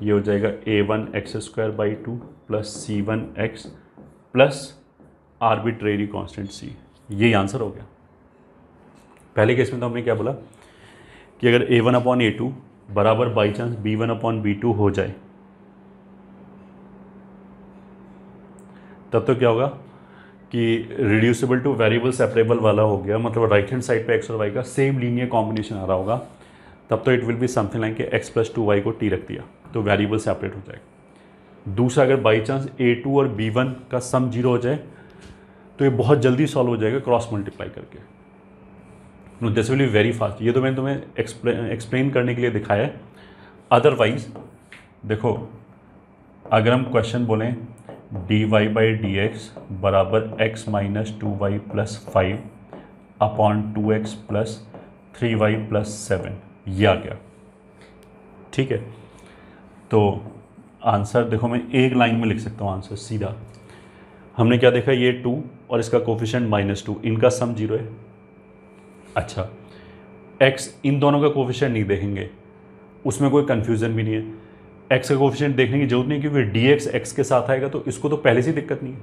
ये हो जाएगा A1 x square by two plus C1 x plus arbitrary constant C। यही आंसर हो गया। पहले केस में तो हमने क्या बोला कि अगर A1 अपॉन A2 बराबर by chance B1 upon B2 हो जाए तब तो क्या होगा कि रिड्यूसिबल टू वेरिएबल सेपरेबल वाला हो गया, मतलब राइट हैंड साइड पे एक्स और वाई का सेम लीनियर कॉम्बिनेशन आ रहा होगा। तब तो it will be something like कि एक्स प्लस टू वाई को टी रख दिया तो वेरिएबल सेपरेट हो जाएगा। दूसरा, अगर बाई चांस A2 और B1 का सम जीरो हो जाए तो ये बहुत जल्दी सॉल्व हो जाएगा क्रॉस मल्टीप्लाई करके, this will be very fast. ये तो मैंने तुम्हें एक्सप्लेन करने के लिए दिखाया है। अदरवाइज देखो, अगर हम क्वेश्चन बोलें d Y by D x बराबर x minus two y plus five upon two x plus three y plus seven, ये आ गया। ठीक है, तो आंसर देखो मैं एक लाइन में लिख सकता हूँ आंसर सीधा। हमने क्या देखा, ये टू और इसका कोफिशिएंट माइनस टू, इनका सम जीरो है। अच्छा, x इन दोनों का कोफिशिएंट नहीं देखेंगे, उसमें कोई कन्फ्यूज़न भी नहीं है। x का कोफिशिएंट देखने की जरूरत नहीं क्योंकि dx x के साथ आएगा तो इसको तो पहले से दिक्कत नहीं है।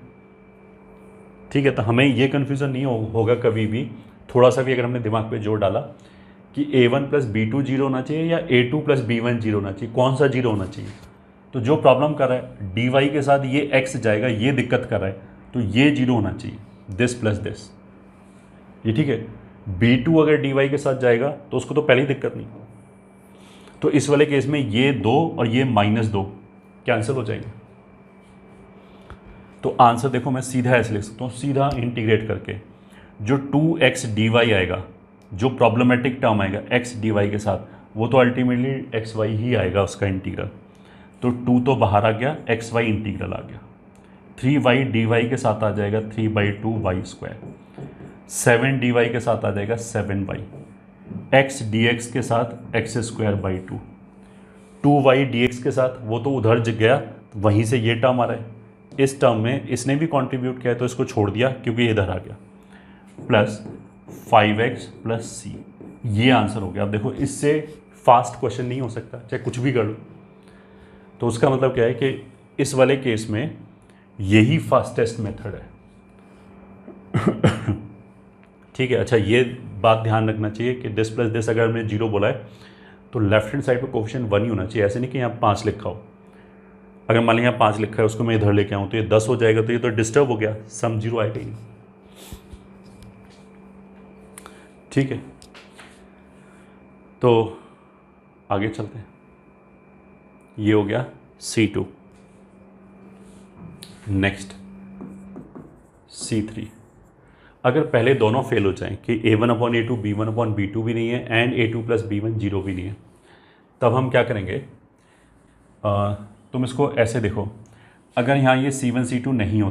ठीक है, तो हमें ये कन्फ्यूज़न नहीं होगा कभी भी, थोड़ा सा भी अगर हमने दिमाग पे जोर डाला कि A1 प्लस B2 जीरो होना चाहिए या A2 प्लस B1 जीरो होना चाहिए, कौन सा जीरो होना चाहिए। तो जो प्रॉब्लम कर रहा है dy के साथ ये x जाएगा, ये दिक्कत कर रहा है, तो ये जीरो होना चाहिए, दिस प्लस दिस। ये ठीक है, B2 अगर dy के साथ जाएगा तो उसको तो पहले ही दिक्कत नहीं। तो इस वाले केस में ये दो और ये माइनस दो कैंसिल हो जाएंगे। तो आंसर देखो मैं सीधा ऐसे लिख सकता हूँ, सीधा इंटीग्रेट करके जो 2x dy आएगा, जो प्रॉब्लमेटिक टर्म आएगा x dy के साथ, वो तो अल्टीमेटली xy ही आएगा उसका इंटीग्रल। तो 2 तो बाहर आ गया, xy इंटीग्रल आ गया। 3y dy के साथ आ जाएगा 3/2y स्क्वायर, 7 dy के साथ आ जाएगा 7y, x dx के साथ x square by to, 2y dx के साथ वो तो उधर गया, वहीं से ये टर्म आ रहा है। इस टर्म में इसने भी कंट्रीब्यूट किया है तो इसको छोड़ दिया क्योंकि ये इधर आ गया, प्लस 5x प्लस c, ये आंसर हो गया। अब देखो इससे फास्ट क्वेश्चन नहीं हो सकता, चाहे कुछ भी कर लो। तो उसका मतलब क्या है कि इस वाले केस में यही फास्टेस्ट मेथड है। ठीक है, अच्छा ये बात ध्यान रखना चाहिए कि दिस प्लस दिस अगर हमने जीरो बोला है तो लेफ्ट हैंड साइड पे कोफिशिएंट 1 ही होना चाहिए, ऐसे नहीं कि यहाँ 5 लिखा हो। अगर मान लिया यहाँ 5 लिखा है उसको मैं इधर लेके आऊँ तो ये 10 हो जाएगा, तो ये तो डिस्टर्ब हो गया, सम जीरो आएगा ही। ठीक है, तो आगे चलते हैं। ये हो गया C2, नेक्स्ट C3। अगर पहले दोनों फेल हो जाएं कि a1/a2 b1/b2 भी नहीं है एंड a2 + b1 जीरो भी नहीं है, तब हम क्या करेंगे, तुम इसको ऐसे देखो, अगर यहाँ ये c1 c2 नहीं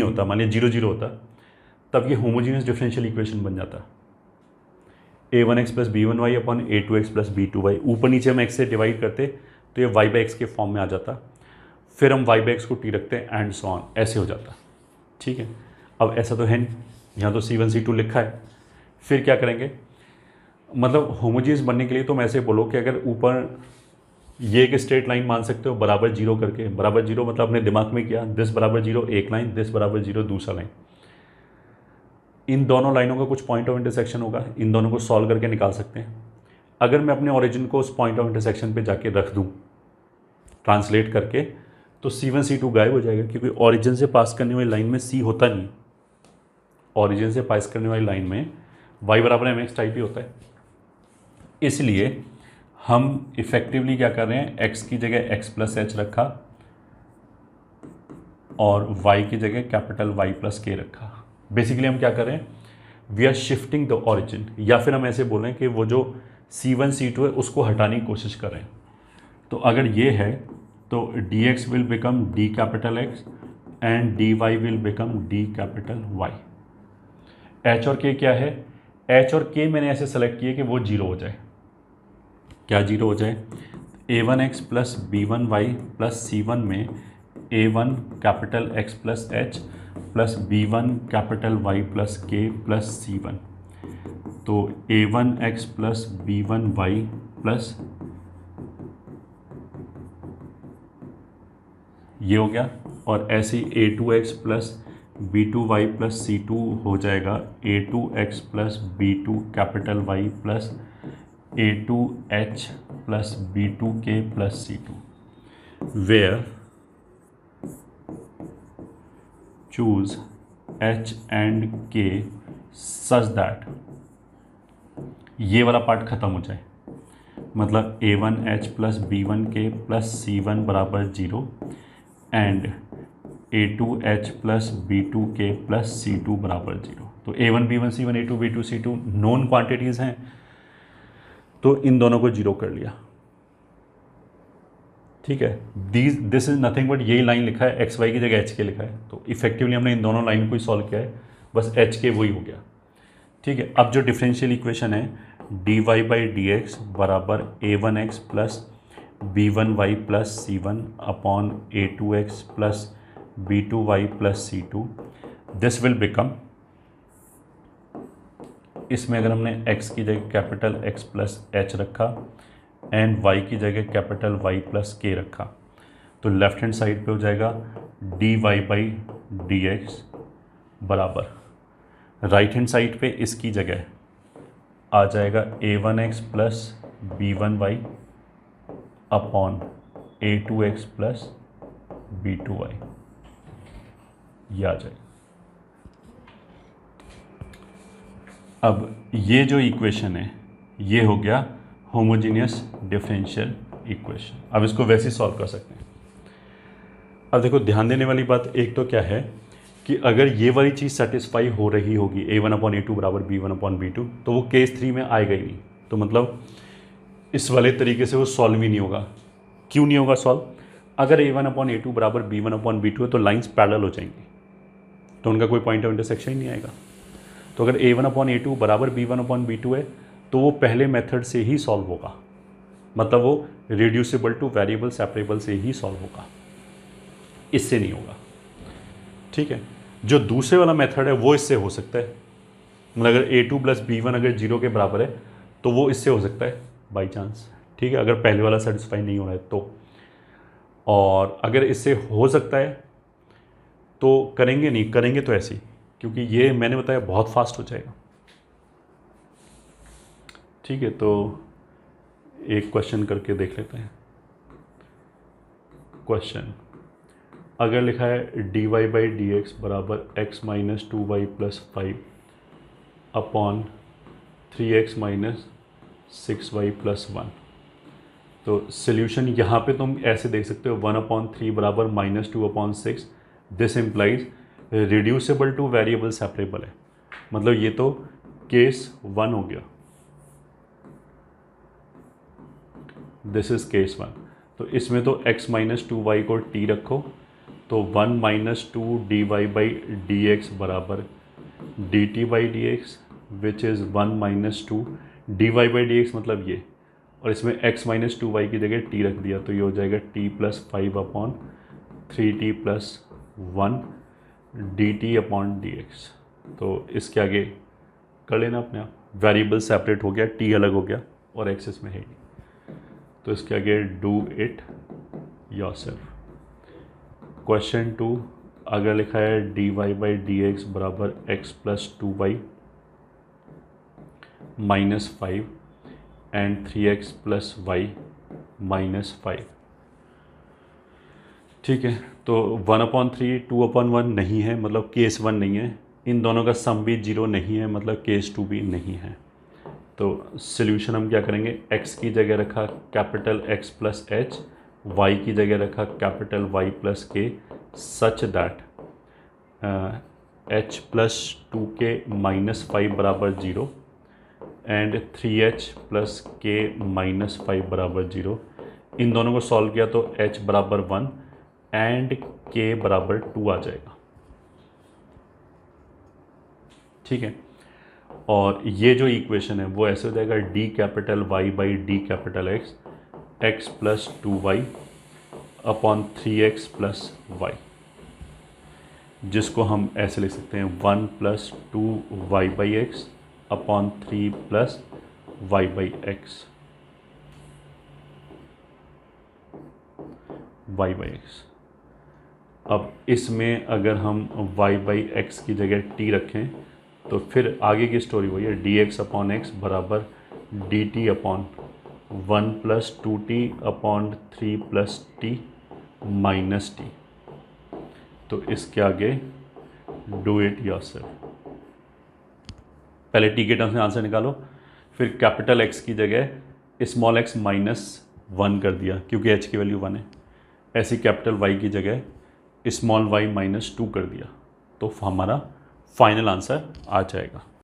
होता मान लिया 0 0 होता, तब ये होमोजीनियस डिफरेंशियल इक्वेशन बन जाता a1x + b1y upon a2x + b2y। ऊपर नीचे हम x से डिवाइड करते तो ये y/x के फॉर्म में आ जाता, फिर हम y/x को t रखते हैं एंड सो ऑन, ऐसे हो जाता। ठीक है, अब ऐसा तो है नहीं, यहाँ तो c1 c2 लिखा है। फिर क्या करेंगे, मतलब होमोजीनियस बनने के लिए तुम ऐसे बोलो कि अगर ऊपर ये एक स्ट्रेट लाइन मान सकते हो बराबर 0 करके, बराबर 0 मतलब अपने दिमाग में किया, दिस बराबर 0 एक लाइन, दिस बराबर 0 दूसरा लाइन, इन दोनों लाइनों का कुछ पॉइंट ऑफ इंटरसेक्शन होगा, इन दोनों को सॉल्व करके निकाल सकते हैं। अगर मैं अपने ओरिजिन को उस पॉइंट ऑफ इंटरसेक्शन पे जाके रख दूं ट्रांसलेट करके, तो c1 c2 गायब हो जाएगा, क्योंकि ओरिजिन से पास करने वाली लाइन में c होता नहीं, ओरिजिन से पास करने वाली लाइन में y बराबर mx टाइप ही होता है। इसलिए हम इफेक्टिवली क्या कर रहे हैं, x की जगह x + h रखा और y की जगह कैपिटल Y + k रखा। बेसिकली हम क्या कर रहे हैं, we are shifting the origin, या फिर हम ऐसे बोल रहे हैं कि वो जो c1 c2 है उसको हटाने की कोशिश कर रहे हैं। तो अगर ये है तो dx will become d capital X and dy will become d capital Y। h और k क्या है, h और k मैंने ऐसे सेलेक्ट किए कि वो 0 हो जाए। क्या 0 हो जाए, a1x + b1y + c1 में a1 capital X + h plus b1 capital Y + k + c1, तो a1x + b1y प्लस ये हो गया, और ऐसे ही a2x + b2y + c2 हो जाएगा a2x + b2 capital Y plus a2h + b2k + c2, where choose h and k such that ये वाला पार्ट ख़त्म हो जाए, मतलब a1h + b1k + c1 बराबर 0 एंड a2h + b2k + c2 बराबर 0। तो a1 b1 c1 a2 b2 c2 known quantities हैं, तो इन दोनों को 0 कर लिया। ठीक है, दिस इज नथिंग बट यही लाइन लिखा है, एक्स वाई की जगह एच के लिखा है, तो इफेक्टिवली हमने इन दोनों लाइन को ही सॉल्व किया है, बस एच के वही हो गया। ठीक है, अब जो डिफरेंशियल इक्वेशन है dy/dx बराबर a1x + b1y + c1 upon a2x + b2y + c2, this will become, इसमें अगर हमने x की जगह कैपिटल X + h रखा एंड y की जगह कैपिटल Y + k रखा, तो लेफ्ट हैंड साइड पे हो जाएगा dy/dx बराबर, राइट हैंड साइड पे इसकी जगह आ जाएगा a1x + b1y upon a2x + b2y, ये आ जाएगा। अब ये जो इक्वेशन है ये हो गया होमोजीनियस डिफरेंशियल इक्वेशन। अब इसको वैसे सॉल्व कर सकते हैं। अब देखो, ध्यान देने वाली बात एक तो क्या है कि अगर ये वाली चीज़ सेटिस्फाई हो रही होगी a1/a2 बराबर b1/b2, तो वो केस 3 में आएगा ही नहीं, तो मतलब इस वाले तरीके से वो सॉल्व ही नहीं होगा। क्यों नहीं होगा सॉल्व, अगर a1/a2 बराबर b1/b2 है तो लाइंस पैरेलल हो जाएंगी, तो उनका कोई पॉइंट ऑफ इंटरसेक्शन ही नहीं आएगा। तो अगर a1/a2 बराबर b1/b2 है तो वो पहले मेथड से ही सॉल्व होगा, मतलब वो रिड्यूसिबल टू वेरिएबल सेपरेबल से ही सॉल्व होगा, इससे नहीं होगा। ठीक है, जो दूसरे वाला मेथड है वो इससे हो सकता है, मतलब अगर a2 + b1 अगर 0 के बराबर है तो वो इससे हो सकता है बाई चांस। ठीक है, अगर पहले वाला सेटिस्फाई नहीं हो रहा है तो, और अगर इससे हो सकता है तो करेंगे, नहीं करेंगे तो ऐसे ही, क्योंकि ये मैंने बताया बहुत फास्ट हो जाएगा। ठीक है, तो एक क्वेश्चन करके देख लेते हैं। क्वेश्चन, अगर लिखा है dy/dx बराबर x - 2y + 5 upon 3x - 6y + 1, तो सोल्यूशन यहाँ पे तुम ऐसे देख सकते हो 1/3 बराबर -2/6, this implies reducible two variable separable है, मतलब ये तो केस 1 हो गया, दिस इज केस 1। तो इसमें तो x माइनस 2y को t रखो, तो 1 minus 2 dy by D x बराबर d t by D x, which is 1 minus 2 d Y by D x, मतलब ये, और इसमें x माइनस 2y की जगह t रख दिया, तो ये हो जाएगा t plus 5 upon 3t plus 1 D t upon d x. तो इसके आगे कर लेना अपने आप, वेरिएबल सेपरेट हो गया, t अलग हो गया और x इसमें है नहीं, तो इसके आगे डू इट योरसेल्फ। क्वेश्चन 2 अगर लिखा है d Y by D x बराबर x plus 2y minus 5 and 3x plus y minus 5, ठीक है। तो 1/3 2/1 नहीं है, मतलब केस 1 नहीं है, इन दोनों का सम भी 0 नहीं है, मतलब केस 2 भी नहीं है। तो सॉल्यूशन हम क्या करेंगे, x की जगह रखा capital X plus H, y की जगह रखा कैपिटल Y प्लस के, such that h plus 2k minus 5 बराबर 0 and 3h plus k minus 5 बराबर 0। इन दोनों को सॉल्व किया तो h बराबर 1 एंड k बराबर 2 आ जाएगा, ठीक है। और ये जो इक्वेशन है वो ऐसे हो जाएगा d capital Y by d capital X, x plus 2y upon 3x plus y, जिसको हम ऐसे लिख सकते हैं 1 plus 2y by x upon 3 plus y by x, y by x. अब इसमें अगर हम y बाई एक्स की जगह t रखें तो फिर आगे की स्टोरी वही है, डी एक्स अपॉन एक्स बराबर d t upon 1 plus 2t upon 3 plus T minus T. तो इसके आगे डू इट योरसेल्फ, पहले टी के टर्म्स में आंसर निकालो, फिर कैपिटल एक्स की जगह स्मॉल एक्स माइनस 1 कर दिया क्योंकि एच की वैल्यू 1 है, ऐसी कैपिटल वाई की जगह स्मॉल वाई माइनस 2 कर दिया, तो हमारा फाइनल आंसर आ जाएगा।